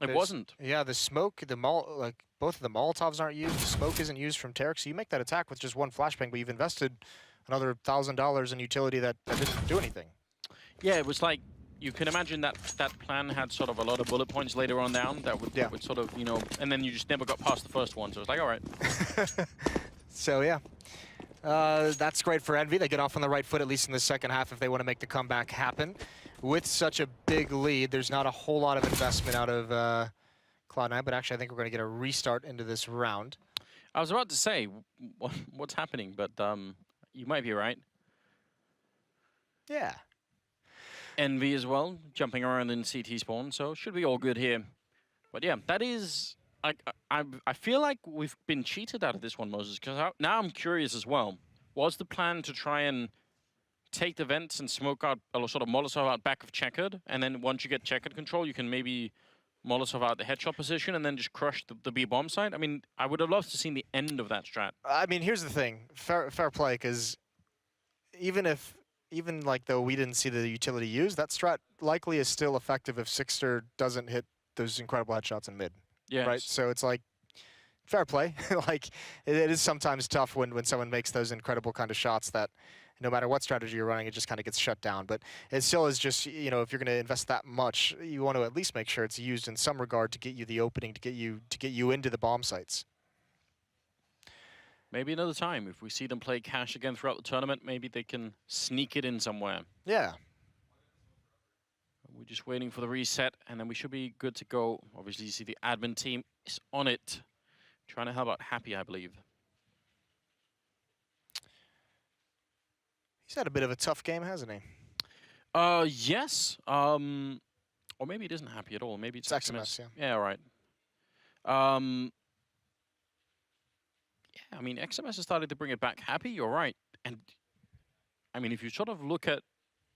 It wasn't. Yeah, the smoke, like both of the Molotovs aren't used. The smoke isn't used from Tarek, so you make that attack with just 1 flashbang, but you've invested another $1,000 in utility that didn't do anything. Yeah, it was like, you can imagine that plan had sort of a lot of bullet points later on down that would sort of, you know, and then you just never got past the first one, so it's like, all right. So, yeah. That's great for Envy. They get off on the right foot, at least in the second half, if they want to make the comeback happen. With such a big lead, there's not a whole lot of investment out of Cloud9, but actually I think we're going to get a restart into this round. I was about to say, what's happening, but you might be right. Yeah. Envy as well, jumping around in CT spawn, so should be all good here. But yeah, that is... I feel like we've been cheated out of this one, Moses, because now I'm curious as well. Was the plan to try and take the vents and smoke out, or sort of Molotov out back of checkered, and then once you get checkered control, you can maybe Molotov out the headshot position and then just crush the B bomb site? I mean, I would have loved to see the end of that strat. I mean, here's the thing. Fair play, because even like though we didn't see the utility used, that strat likely is still effective if Sixter doesn't hit those incredible headshots in mid. Yes. Right? So it's like, fair play. Like, it is sometimes tough when someone makes those incredible kind of shots that no matter what strategy you're running, it just kind of gets shut down. But it still is just, you know, if you're going to invest that much, you want to at least make sure it's used in some regard to get you the opening, to get you into the bomb sites. Maybe another time, if we see them play cash again throughout the tournament, maybe they can sneak it in somewhere. Yeah. We're just waiting for the reset, and then we should be good to go. Obviously, you see the admin team is on it. Trying to help out Happy, I believe. He's had a bit of a tough game, hasn't he? Yes. Or maybe it isn't Happy at all. Maybe it's XMS, yeah. Yeah, right. Yeah, I mean, XMS has started to bring it back. Happy, you're right. And, I mean, if you sort of look at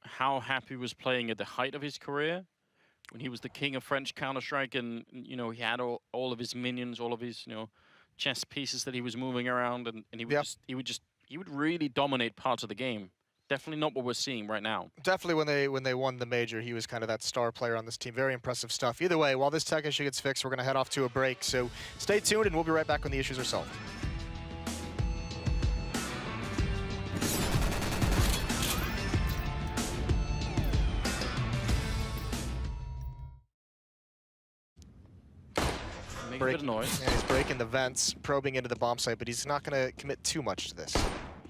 how Happy was playing at the height of his career, when he was the king of French Counter-Strike and, you know, he had all of his minions, all of his, you know, chess pieces that he was moving around, and he would he would really dominate parts of the game. Definitely not what we're seeing right now. Definitely when they won the major, he was kind of that star player on this team. Very impressive stuff. Either way, while this tech issue gets fixed, we're going to head off to a break. So stay tuned, and we'll be right back when the issues are solved. Make a bit of noise. Yeah, he's breaking the vents, probing into the bomb site, but he's not going to commit too much to this.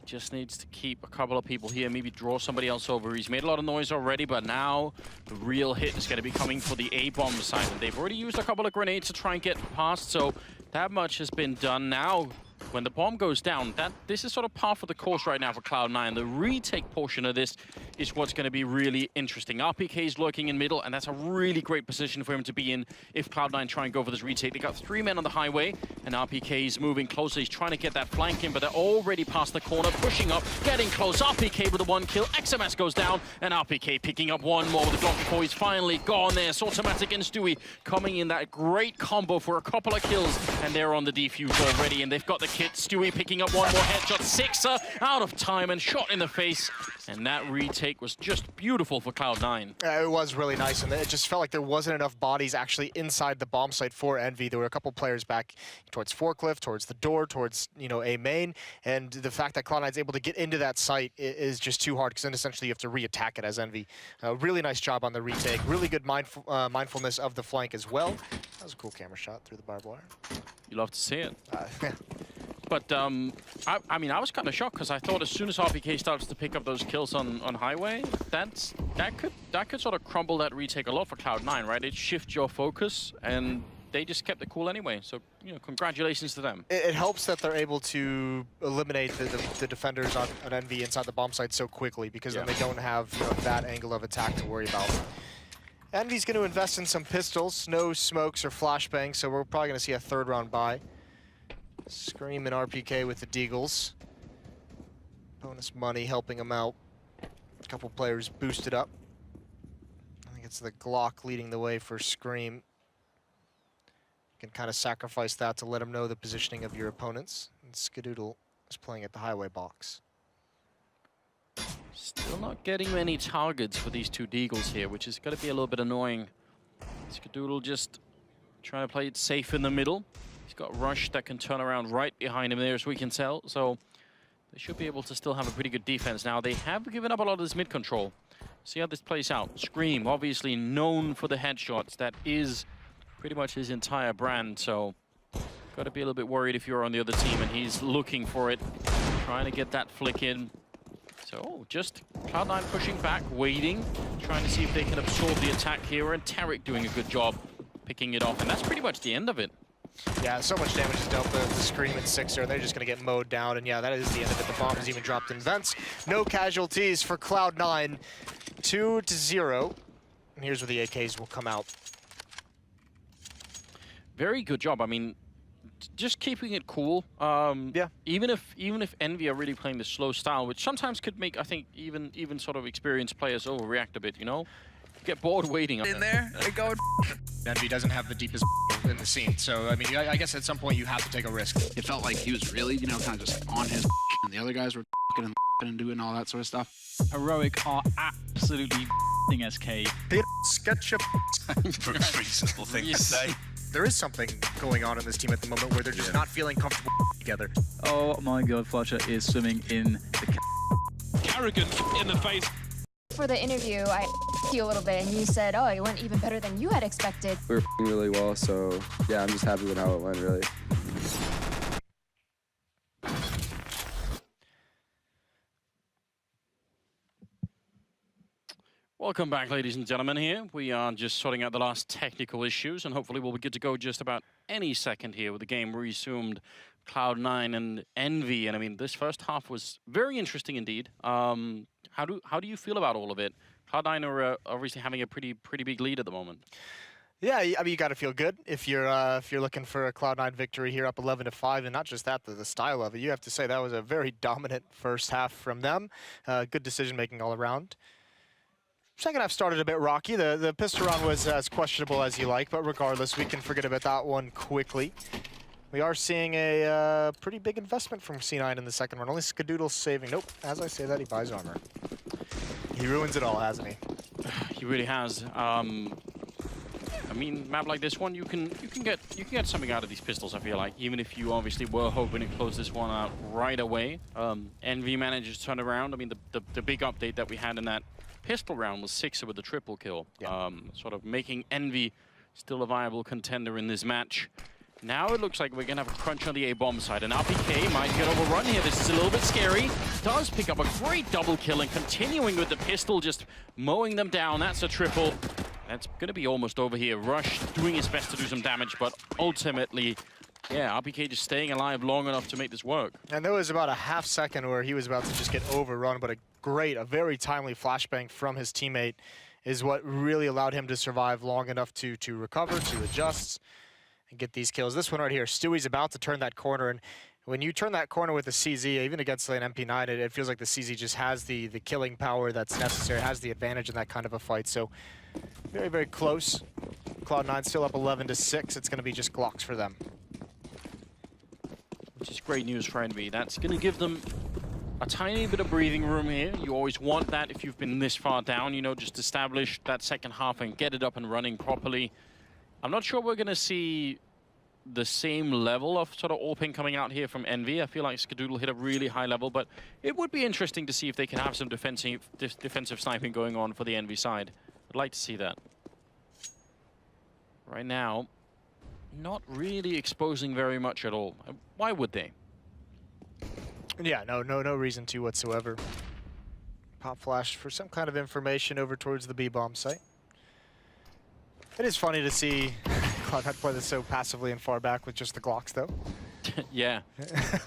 Just needs to keep a couple of people here, maybe draw somebody else over. He's made a lot of noise already, but now the real hit is going to be coming for the A-bomb side. And they've already used a couple of grenades to try and get past, so that much has been done. Now, when the bomb goes down, this is sort of par for the course right now for Cloud9. The retake portion of this is what's going to be really interesting. RPK is lurking in middle, and that's a really great position for him to be in if Cloud9 try and go for this retake. They got 3 men on the highway, and RPK is moving closer. He's trying to get that flank in, but they're already past the corner, pushing up, getting close. RPK with the 1 kill. XMS goes down, and RPK picking up 1 more with the Glock before he's finally gone there. So Automatic and Stewie coming in that great combo for a couple of kills, and they're on the defuse already, and they've got the kit. Stewie picking up 1 more headshot. Sixer out of time and shot in the face, and that retake was just beautiful for Cloud9. It was really nice, and it just felt like there wasn't enough bodies actually inside the bomb site for Envy. There were a couple players back towards Forklift, towards the door, towards, you know, A main, and the fact that Cloud9's able to get into that site is just too hard, because then essentially you have to re-attack it as Envy. Really nice job on the retake. Really good mindfulness of the flank as well. That was a cool camera shot through the barbed wire. You love to see it. Yeah. But, I mean, I was kind of shocked, because I thought as soon as RPK starts to pick up those kills on highway, that could sort of crumble that retake a lot for Cloud9, right? It shifts your focus, and they just kept it cool anyway. So, you know, congratulations to them. It helps that they're able to eliminate the defenders on Envy inside the bomb site so quickly, because then they don't have, you know, that angle of attack to worry about. Envy's going to invest in some pistols, no smokes or flashbangs, so we're probably going to see a 3rd round buy. Scream and RPK with the Deagles. Bonus money helping him out. A couple players boosted up. I think it's the Glock leading the way for Scream. You can kind of sacrifice that to let him know the positioning of your opponents. And Skadoodle is playing at the highway box. Still not getting many targets for these 2 Deagles here, which is going to be a little bit annoying. Skadoodle just trying to play it safe in the middle. He's got Rush that can turn around right behind him there, as we can tell. So they should be able to still have a pretty good defense. Now, they have given up a lot of this mid control. See how this plays out. Scream, obviously known for the headshots. That is pretty much his entire brand. So got to be a little bit worried if you're on the other team and he's looking for it, trying to get that flick in. So just Cloud9 pushing back, waiting, trying to see if they can absorb the attack here. And Tarek doing a good job picking it off, and that's pretty much the end of it. Yeah, so much damage is dealt. The Scream and Sixer, they're just going to get mowed down, and yeah, that is the end of it. The bomb is even dropped in vents. No casualties for Cloud9, 2-0. And here's where the AKs will come out. Very good job. I mean, just keeping it cool. Yeah. Even if Envy are really playing the slow style, which sometimes could make, I think, even sort of experienced players overreact a bit, you know? Get bored waiting up in there. They go. Envy doesn't have the deepest in the scene, so I mean, I guess at some point you have to take a risk. It felt like he was really, you know, kind of just on his and the other guys were and doing all that sort of stuff. Heroic are absolutely SK. Sketch up. Very simple thing to say. There is something going on in this team at the moment where they're just not feeling comfortable together. Oh my god, Fletcher is swimming in the Arrogant in the face. For the interview, I you a little bit, and you said, oh, you went even better than you had expected. We were really well, so yeah, I'm just happy with how it went, really. Welcome back, ladies and gentlemen, here. We are just sorting out the last technical issues, and hopefully we'll be good to go just about any second here with the game resumed. Cloud9 and Envy, and I mean, this first half was very interesting indeed. How do you feel about all of it? Cloud9 are obviously having a pretty big lead at the moment. Yeah, I mean, you got to feel good if you're looking for a Cloud9 victory here, up 11-5, and not just that, the style of it. You have to say that was a very dominant first half from them. Good decision making all around. Second half started a bit rocky. The pistol round was as questionable as you like, but regardless, we can forget about that one quickly. We are seeing a pretty big investment from C9 in the second round. Only Skadoodle's saving. Nope. As I say that, he buys armor. He ruins it all, hasn't he? He really has. I mean, map like this one, you can get something out of these pistols. I feel like, even if you obviously were hoping to close this one out right away. Envy managed to turn around. I mean, the big update that we had in that pistol round was Sixer with the triple kill, yeah. Sort of making Envy still a viable contender in this match. Now it looks like we're going to have a crunch on the A-bomb side, and RPK might get overrun here. This is a little bit scary. Does pick up a great double kill, and continuing with the pistol, just mowing them down. That's a triple. That's going to be almost over here. Rush doing his best to do some damage, but ultimately, yeah, RPK just staying alive long enough to make this work. And there was about a half second where he was about to just get overrun, but a very timely flashbang from his teammate is what really allowed him to survive long enough to recover, to adjust, and get these kills. This one right here, Stewie's about to turn that corner, and when you turn that corner with the CZ, even against an MP9, it feels like the CZ just has the killing power that's necessary, has the advantage in that kind of a fight. So very, very close. Cloud9 still up 11-6. It's going to be just Glocks for them. Which is great news for Envy. That's going to give them a tiny bit of breathing room here. You always want that if you've been this far down, you know, just establish that second half and get it up and running properly. I'm not sure we're going to see the same level of sort of AWPing coming out here from Envy. I feel like Skadoodle hit a really high level, but it would be interesting to see if they can have some defensive sniping going on for the Envy side. I'd like to see that. Right now, not really exposing very much at all. Why would they? Yeah, no reason to whatsoever. Pop flash for some kind of information over towards the B-bomb site. It is funny to see Cloud9 play this so passively and far back with just the Glocks, though. Yeah.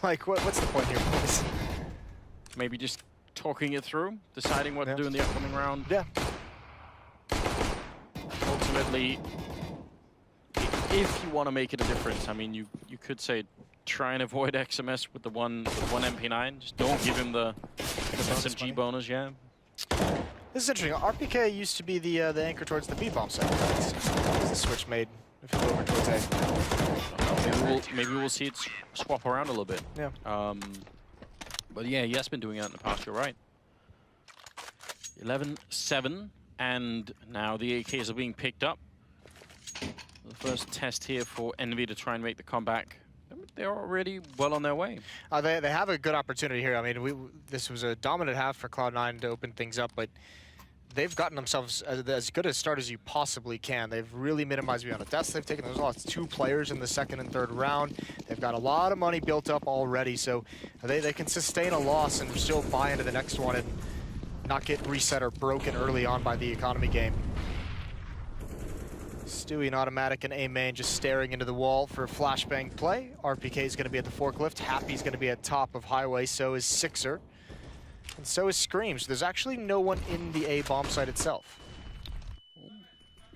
Like, what's the point here, boys? Maybe just talking it through, deciding what to do in the upcoming round. Yeah. Ultimately, if you want to make it a difference, I mean, you could say try and avoid XMS with the one MP9. Just don't give him the SMG bonus, yeah. This is interesting. RPK used to be the anchor towards the B-bomb side. What was the switch made if you go over towards A? Maybe we'll see it swap around a little bit. Yeah. But yeah, he has been doing that in the past, you're right. 11-7, and now the AKs are being picked up. The first test here for Envy to try and make the comeback. They're already well on their way. They have a good opportunity here. I mean, this was a dominant half for Cloud9 to open things up, but they've gotten themselves as good a start as you possibly can. They've really minimized the amount of deaths they've taken. There's lost 2 players in the second and third round. They've got a lot of money built up already, so they can sustain a loss and still buy into the next one and not get reset or broken early on by the economy game. Stewie and Automatic and A main just staring into the wall for a flashbang play. RPK is going to be at the forklift. Happy's going to be at top of Highway. So is Sixer. And so is Scream. So there's actually no one in the A bomb site itself.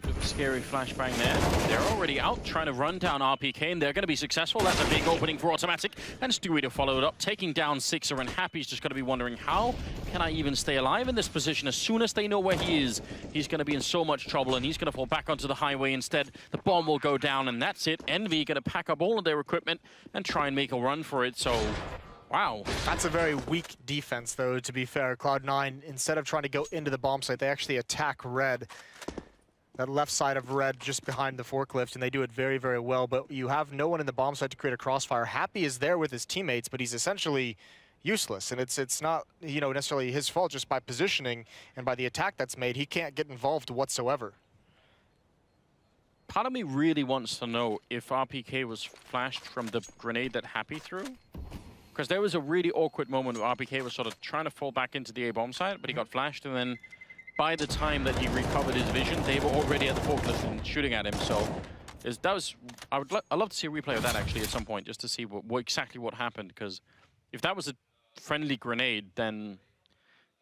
Bit of a scary flashbang there. They're already out trying to run down RPK, and they're going to be successful. That's a big opening for Automatic. And Stewie to follow it up, taking down Sixer, and Happy's just going to be wondering, how can I even stay alive in this position? As soon as they know where he is, he's going to be in so much trouble, and he's going to fall back onto the highway instead. The bomb will go down, and that's it. Envy going to pack up all of their equipment and try and make a run for it. So, wow. That's a very weak defense, though, to be fair. Cloud9, instead of trying to go into the bomb site, they actually attack red. That left side of red just behind the forklift, and they do it very, very well. But you have no one in the bomb site to create a crossfire. Happy is there with his teammates, but he's essentially useless. And it's not, you know, necessarily his fault. Just by positioning and by the attack that's made, he can't get involved whatsoever. Part of me really wants to know if RPK was flashed from the grenade that Happy threw. Because there was a really awkward moment where RPK was sort of trying to fall back into the A bomb site, but he got flashed, and then by the time that he recovered his vision, they were already at the forklift and shooting at him. So I'd love to see a replay of that actually at some point, just to see exactly what happened. Because if that was a friendly grenade, then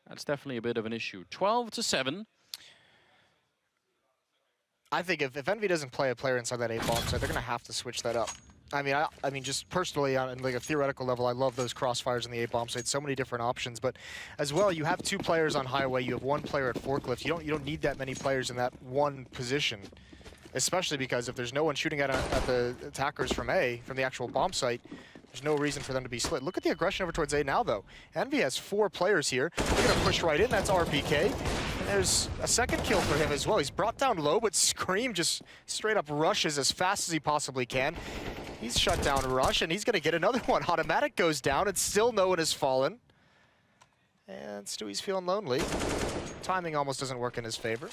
that's definitely a bit of an issue. 12-7. I think if Envy doesn't play a player inside that A bomb site, they're going to have to switch that up. I mean, just personally, on like a theoretical level, I love those crossfires in the A bomb site. So many different options, but as well, you have 2 players on highway. You have 1 player at forklift. You don't need that many players in that one position, especially because if there's no one shooting at the attackers from A, from the actual bomb site, there's no reason for them to be split. Look at the aggression over towards A now, though. Envy has 4 players here. They're going to push right in. That's RPK. And there's a second kill for him as well. He's brought down low, but Scream just straight up rushes as fast as he possibly can. He's shut down Rush, and he's going to get another one. Automatic goes down, and still no one has fallen. And Stewie's feeling lonely. Timing almost doesn't work in his favor.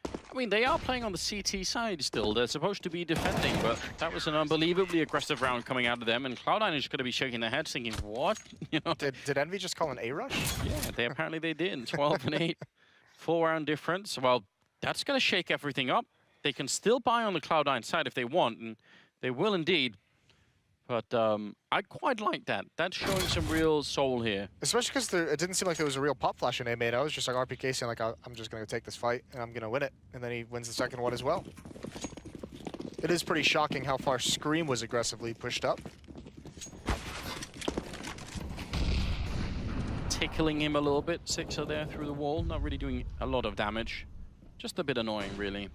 I mean, they are playing on the CT side still. They're supposed to be defending, but that was an unbelievably aggressive round coming out of them, and Cloud9 is going to be shaking their heads thinking, what? You know? Did Envy just call an A-rush? Yeah, apparently they did. 12-8, 4-round difference. Well, that's going to shake everything up. They can still buy on the Cloud9 side if they want, and they will indeed. But I quite like that. That's showing some real soul here. Especially because it didn't seem like there was a real pop flash in A main. I was just like RPK saying like, I'm just going to take this fight and I'm going to win it. And then he wins the second one as well. It is pretty shocking how far Scream was aggressively pushed up. Tickling him a little bit. Sixer there through the wall. Not really doing a lot of damage. Just a bit annoying, really.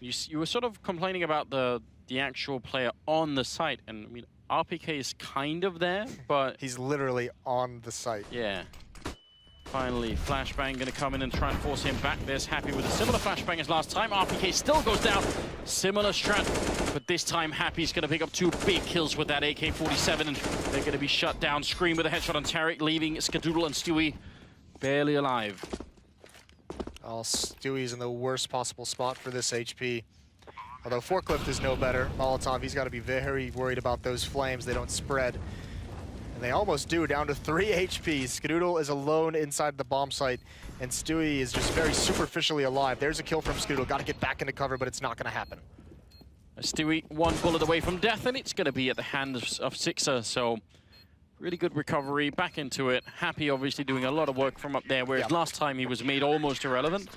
You were sort of complaining about the actual player on the site, and I mean, RPK is kind of there, but he's literally on the site. Yeah. Finally, flashbang gonna come in and try and force him back. There's Happy with a similar flashbang as last time. RPK still goes down. Similar strat, but this time Happy's gonna pick up 2 big kills with that AK-47, and they're gonna be shut down. Scream with a headshot on Tarek, leaving Skadoodle and Stewie barely alive. Oh, Stewie's in the worst possible spot for this HP. Although Forklift is no better. Molotov, he's got to be very worried about those flames. They don't spread. And they almost do, down to 3 HP. Skadoodle is alone inside the bomb site, and Stewie is just very superficially alive. There's a kill from Skadoodle. Got to get back into cover, but it's not going to happen. Stewie 1 bullet away from death, and it's going to be at the hands of Sixer. So really good recovery, back into it. Happy obviously doing a lot of work from up there, whereas last time he was made almost irrelevant.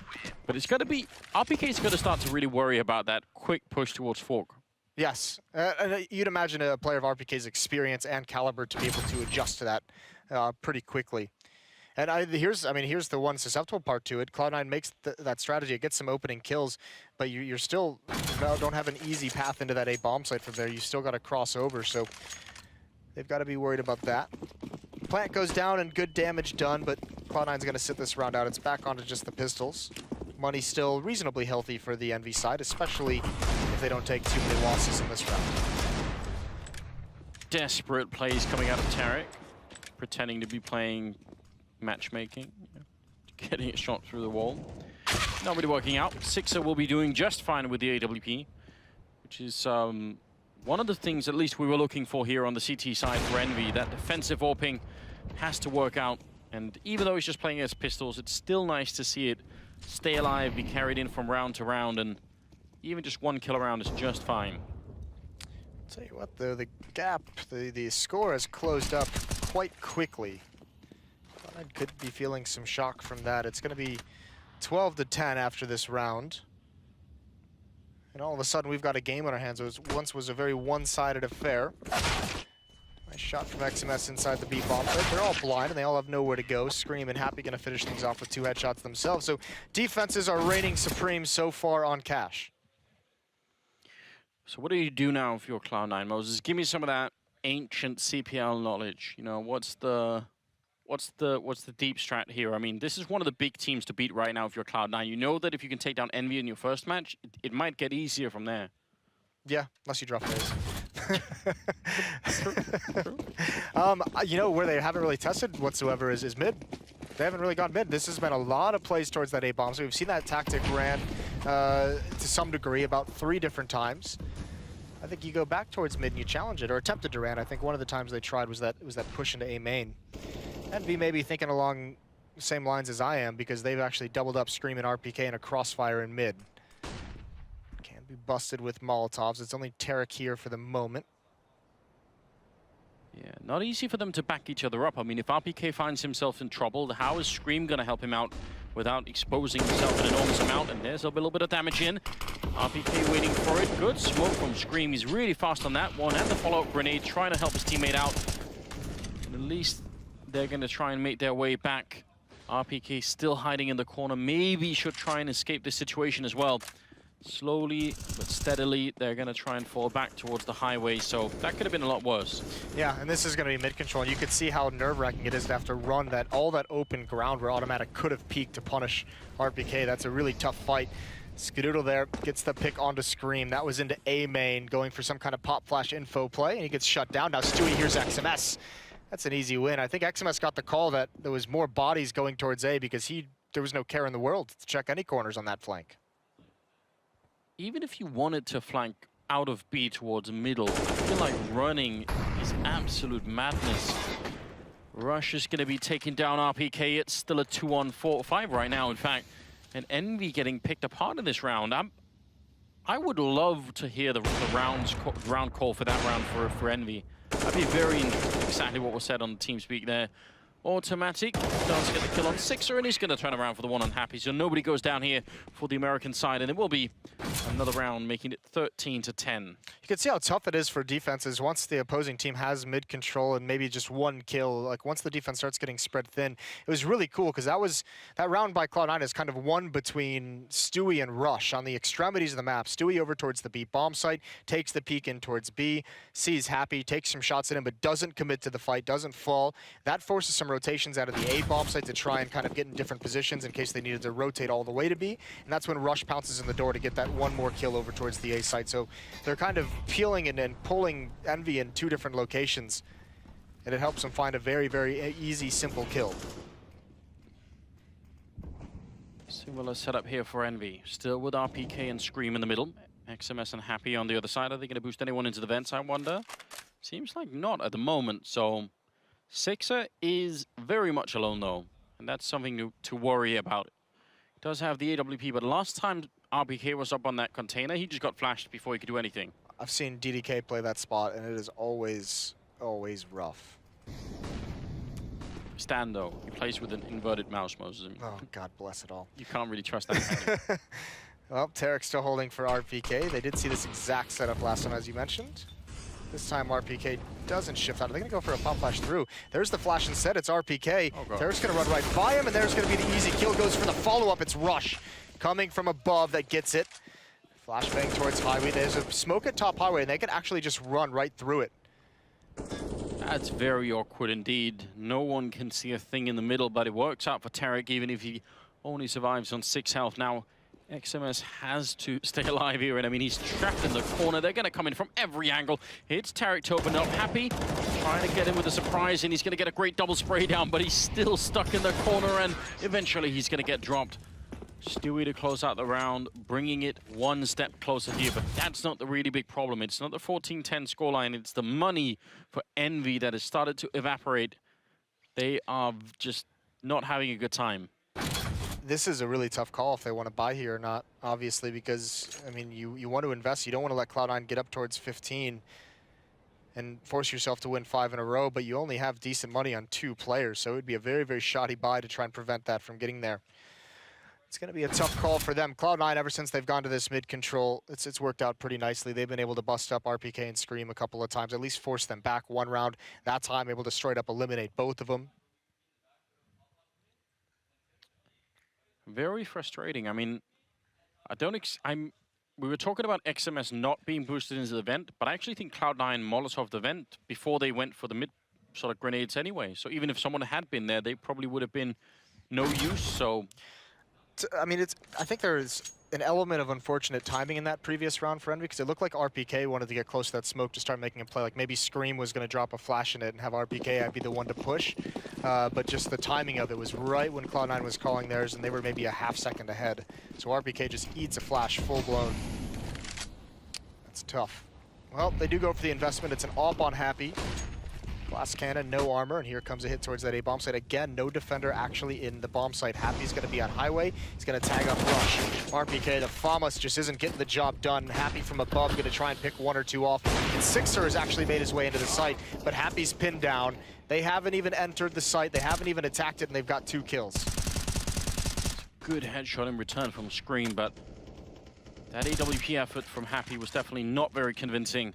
But it's going to be, RPK's going to start to really worry about that quick push towards Fork. Yes, and you'd imagine a player of RPK's experience and caliber to be able to adjust to that pretty quickly. And here's the one susceptible part to it. Cloud9 makes that strategy. It gets some opening kills, but you're still don't have an easy path into that A bomb site from there. You still got to cross over, so they've got to be worried about that. Plant goes down and good damage done, but Cloud9's going to sit this round out. It's back onto just the pistols. Money's still reasonably healthy for the Envy side, especially if they don't take too many losses in this round. Desperate plays coming out of Tarek, pretending to be playing matchmaking, getting it shot through the wall. Not really working out. Sixer will be doing just fine with the AWP, which is one of the things at least we were looking for here on the CT side for Envy. That defensive AWPing has to work out, and even though he's just playing as pistols, it's still nice to see it stay alive, be carried in from round to round, and even just 1 kill around is just fine. Tell you what, though, the gap, the score has closed up quite quickly. I could be feeling some shock from that. It's going to be 12-10 after this round. And all of a sudden, we've got a game on our hands. It once was a very one-sided affair. Nice shot from XMS inside the B bomb. They're all blind, and they all have nowhere to go. Scream and Happy going to finish things off with 2 headshots themselves. So defenses are reigning supreme so far on Cash. So what do you do now for your Cloud9, Moses? Give me some of that ancient CPL knowledge. You know, what's the deep strat here? I mean, this is one of the big teams to beat right now if you're Cloud9. You know that if you can take down Envy in your first match, it might get easier from there. Yeah, unless you drop phase. You know, where they haven't really tested whatsoever is mid. They haven't really gone mid. This has been a lot of plays towards that A-bomb. So we've seen that tactic ran to some degree about 3 different times. I think you go back towards mid and you challenge it, or attempted to ran. I think one of the times they tried was that push into A main. Envy may be thinking along the same lines as I am, because they've actually doubled up Scream and RPK and a crossfire in mid. Can be busted with Molotovs. It's only Tarek here for the moment. Yeah, not easy for them to back each other up. I mean, if RPK finds himself in trouble, how is Scream going to help him out without exposing himself an enormous amount? And there's a little bit of damage in. RPK waiting for it. Good smoke from Scream. He's really fast on that one. And the follow-up grenade, trying to help his teammate out. And at least they're going to try and make their way back. RPK still hiding in the corner. Maybe should try and escape this situation as well. Slowly but steadily, they're going to try and fall back towards the highway, so that could have been a lot worse. Yeah, and this is going to be mid-control, and you can see how nerve-wracking it is to have to run all that open ground where Automatic could have peeked to punish RPK. That's a really tough fight. Skadoodle there gets the pick onto Scream. That was into A main, going for some kind of pop flash info play, and he gets shut down. Now Stewie here's XMS. That's an easy win. I think XMS got the call that there was more bodies going towards A, because there was no care in the world to check any corners on that flank. Even if you wanted to flank out of B towards middle, I feel like running is absolute madness. Rush is going to be taking down RPK. It's still a 2-on-4-5 right now, in fact. And Envy getting picked apart in this round. I would love to hear the round call for that round for Envy. I'd be very interested in exactly what was said on TeamSpeak there. Automatic does get the kill on Sixer, and he's going to turn around for the one on Happy. So nobody goes down here for the American side, and it will be another round, making it 13-10. You can see how tough it is for defenses once the opposing team has mid control and maybe just 1 kill. Like once the defense starts getting spread thin, it was really cool, because that round by Cloud9 is kind of one between Stewie and Rush on the extremities of the map. Stewie over towards the B bomb site, takes the peek in towards B, sees Happy, takes some shots at him, but doesn't commit to the fight, doesn't fall. That forces some rotations out of the A bomb site to try and kind of get in different positions in case they needed to rotate all the way to B. And that's when Rush pounces in the door to get that 1 more kill over towards the A site. So they're kind of peeling and pulling Envy in 2 different locations. And it helps them find a very, very easy, simple kill. Similar setup here for Envy. Still with RPK and Scream in the middle. XMS and Happy on the other side. Are they going to boost anyone into the vents, I wonder? Seems like not at the moment, so Sixer is very much alone, though, and that's something to worry about. Does have the AWP, but last time RPK was up on that container, he just got flashed before he could do anything. I've seen DDK play that spot, and it is always, always rough. Stan, though, he plays with an inverted mouse, Moses. Oh, God bless it all. You can't really trust that, can you? Well, Tarek's still holding for RPK. They did see this exact setup last time, as you mentioned. This time RPK doesn't shift out. They're going to go for a pop flash through. There's the flash instead. It's RPK. Oh, Tarek's going to run right by him, and there's going to be the easy kill. Goes for the follow-up. It's Rush coming from above that gets it. Flashbang towards highway. There's a smoke at top highway, and they can actually just run right through it. That's very awkward indeed. No one can see a thing in the middle, but it works out for Tarek, even if he only survives on 6 health. Now, XMS has to stay alive here, and I mean, he's trapped in the corner. They're going to come in from every angle. It's Tarek to open up. Happy, trying to get him with a surprise, and he's going to get a great double spray down, but he's still stuck in the corner, and eventually he's going to get dropped. Stewie to close out the round, bringing it 1 step closer here, but that's not the really big problem. It's not the 14-10 scoreline, it's the money for Envy that has started to evaporate. They are just not having a good time. this is a really tough call if they want to buy here or not, obviously, because, I mean, you want to invest. You don't want to let Cloud9 get up towards 15 and force yourself to win 5 in a row, but you only have decent money on 2 players, so it would be a very, very shoddy buy to try and prevent that from getting there. It's going to be a tough call for them. Cloud9, ever since they've gone to this mid control, it's worked out pretty nicely. They've been able to bust up RPK and Scream a couple of times, at least force them back 1 round. That time, able to straight up eliminate both of them. Very frustrating. I mean, we were talking about XMS not being boosted into the vent, but I actually think Cloud9 Molotov the vent before they went for the mid sort of grenades anyway. So even if someone had been there, they probably would have been no use. So, I mean, I think there's an element of unfortunate timing in that previous round for Envy, because it looked like RPK wanted to get close to that smoke to start making a play. Like maybe Scream was going to drop a flash in it and have RPK be the one to push. But just the timing of it was right when Cloud9 was calling theirs, and they were maybe a half second ahead. So RPK just eats a flash full blown. That's tough. Well, they do go for the investment. It's an AWP on Happy. Glass cannon, no armor, and here comes a hit towards that A bomb site. Again, no defender actually in the bomb site. Happy's going to be on highway. He's going to tag up Rush. RPK, the FAMAS just isn't getting the job done. Happy from above, going to try and pick 1 or 2 off. And Sixer has actually made his way into the site, but Happy's pinned down. They haven't even entered the site. They haven't even attacked it, and they've got 2 kills. good headshot in return from Scream, but that AWP effort from Happy was definitely not very convincing.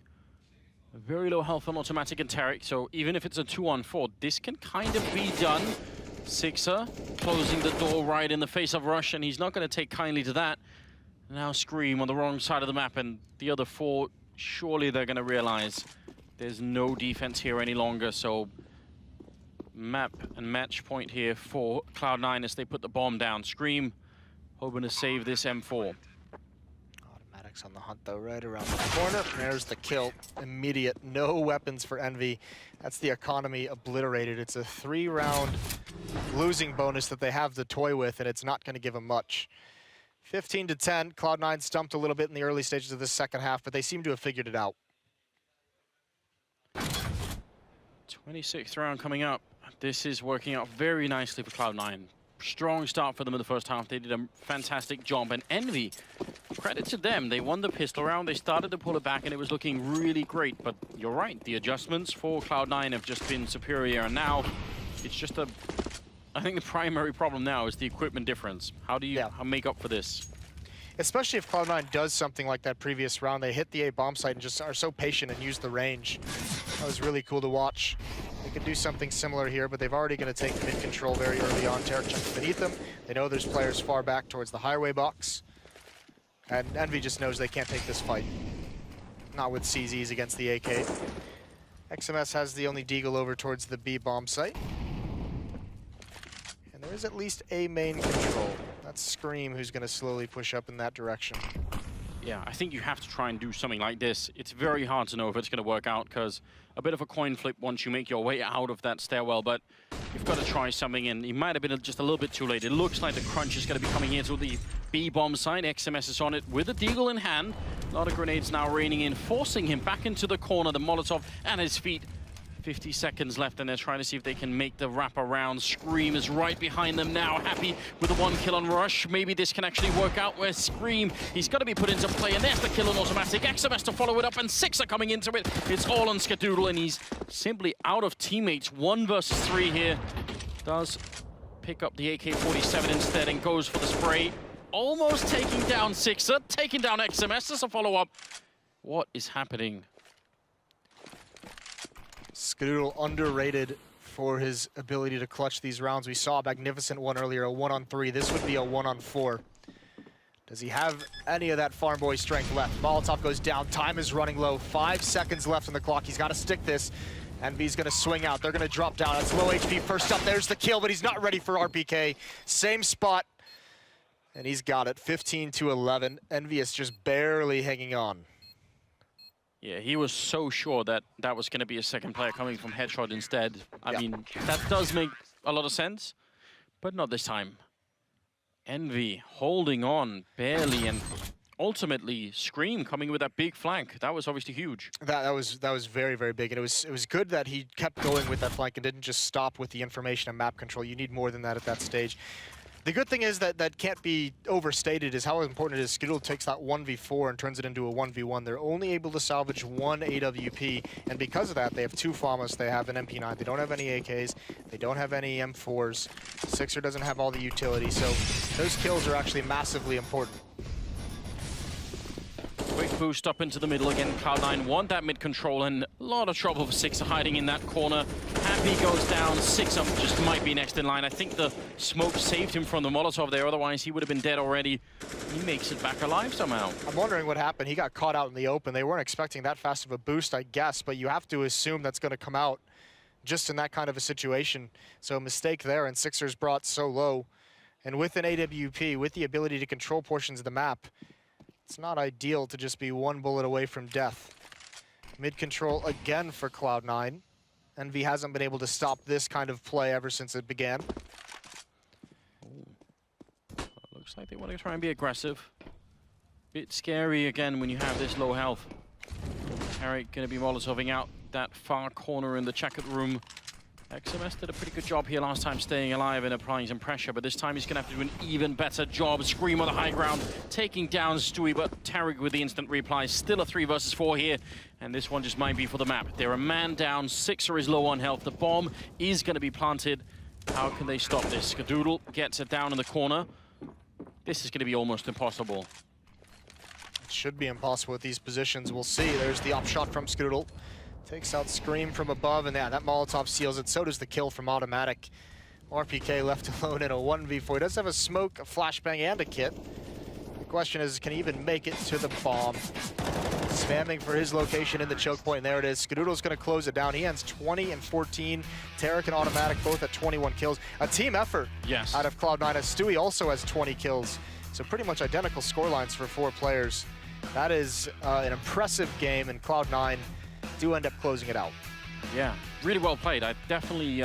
Very low health on Automatic and Tarek, so even if it's a 2-on-4, this can kind of be done. Sixer closing the door right in the face of Rush, and he's not going to take kindly to that. Now Scream on the wrong side of the map, and the other 4, surely they're going to realize there's no defense here any longer, so map and match point here for Cloud9 as they put the bomb down. Scream hoping to save this M4. Automatic's on the hunt though, right around the corner. There's the kill, immediate, no weapons for Envy. That's the economy obliterated. It's a 3-round losing bonus that they have to toy with, and it's not going to give them much. 15-10, Cloud9 stumped a little bit in the early stages of this second half, but they seem to have figured it out. 26th round coming up. This is working out very nicely for Cloud9. Strong start for them in the first half. They did a fantastic job, and Envy, credit to them, they won the pistol round. They started to pull it back, and it was looking really great, but you're right, the adjustments for Cloud9 have just been superior, and now it's just I think the primary problem now is the equipment difference. How do you make up for this? Especially if Cloud9 does something like that previous round. They hit the A bomb site and just are so patient and use the range. That was really cool to watch. They could do something similar here, but they've already going to take mid control very early on. Tarek checks beneath them. They know there's players far back towards the highway box. And Envy just knows they can't take this fight. Not with CZs against the AK. XMS has the only deagle over towards the B bomb site. And there is at least a main control. That's Scream who's going to slowly push up in that direction. Yeah, I think you have to try and do something like this. It's very hard to know if it's going to work out, because a bit of a coin flip once you make your way out of that stairwell, but you've got to try something, and it might have been just a little bit too late. It looks like the crunch is going to be coming here to the B-bomb side. XMS is on it with a deagle in hand. A lot of grenades now raining in, forcing him back into the corner. The Molotov at his feet. 50 seconds left, and they're trying to see if they can make the wrap around. Scream is right behind them now. Happy with the 1 kill on Rush. Maybe this can actually work out where Scream, he's got to be put into play, and there's the kill on Automatic. XMS to follow it up, and 6 are coming into it. It's all on Skadoodle, and he's simply out of teammates. 1 versus 3 here. Does pick up the AK-47 instead and goes for the spray. Almost taking down Sixer, taking down XMS as a follow-up. What is happening? Skadoodle underrated for his ability to clutch these rounds. We saw a magnificent one earlier, a 1-on-3. This would be a 1-on-4. Does he have any of that farm boy strength left? Molotov goes down. Time is running low. 5 seconds left on the clock. He's got to stick this. Envy's going to swing out. They're going to drop down. It's low HP first up. There's the kill, but he's not ready for RPK. Same spot. And he's got it. 15-11. Envyus just barely hanging on. Yeah, he was so sure that that was going to be a second player coming from headshot instead. I mean, that does make a lot of sense, but not this time. Envy holding on barely, and ultimately Scream coming with that big flank. That was obviously huge. That was very, very big, and it was good that he kept going with that flank and didn't just stop with the information and map control. You need more than that at that stage. The good thing is that can't be overstated is how important it is. Skiddle takes that 1v4 and turns it into a 1v1. They're only able to salvage one AWP, and because of that, they have 2 FAMAs, they have an MP9. They don't have any AKs, they don't have any M4s. Sixer doesn't have all the utility, so those kills are actually massively important. Quick boost up into the middle again. Cloud9 want that mid control, and a lot of trouble for Sixer hiding in that corner. Happy goes down. Sixer just might be next in line. I think the smoke saved him from the Molotov there, otherwise he would have been dead already. He makes it back alive somehow. I'm wondering what happened. He got caught out in the open. They weren't expecting that fast of a boost, I guess, but you have to assume that's going to come out just in that kind of a situation. So a mistake there, and Sixer's brought so low. And with an AWP, with the ability to control portions of the map, it's not ideal to just be 1 bullet away from death. Mid control again for Cloud9. Envy hasn't been able to stop this kind of play ever since it began. Looks like they want to try and be aggressive. Bit scary again when you have this low health. Tarek going to be Molotoving out that far corner in the checkered room. XMS did a pretty good job here last time staying alive and applying some pressure, but this time he's going to have to do an even better job. Scream on the high ground, taking down Stewie, but Tarek with the instant reply. Still a 3 versus 4 here, and this one just might be for the map. They're a man down, Sixer is low on health. The bomb is going to be planted. How can they stop this? Skadoodle gets it down in the corner. This is going to be almost impossible. It should be impossible with these positions. We'll see. There's the upshot from Skadoodle. Takes out Scream from above, and yeah, that Molotov seals it. So does the kill from Automatic. RPK left alone in a 1v4. He does have a smoke, a flashbang, and a kit. The question is, can he even make it to the bomb? Spamming for his location in the choke point, and there it is. Skadoodle's going to close it down. He ends 20 and 14. Tarek and Automatic both at 21 kills. A team effort out of Cloud9, as Stewie also has 20 kills. So pretty much identical scorelines for 4 players. That is an impressive game, and Cloud9 do end up closing it out. Yeah, really well played. I definitely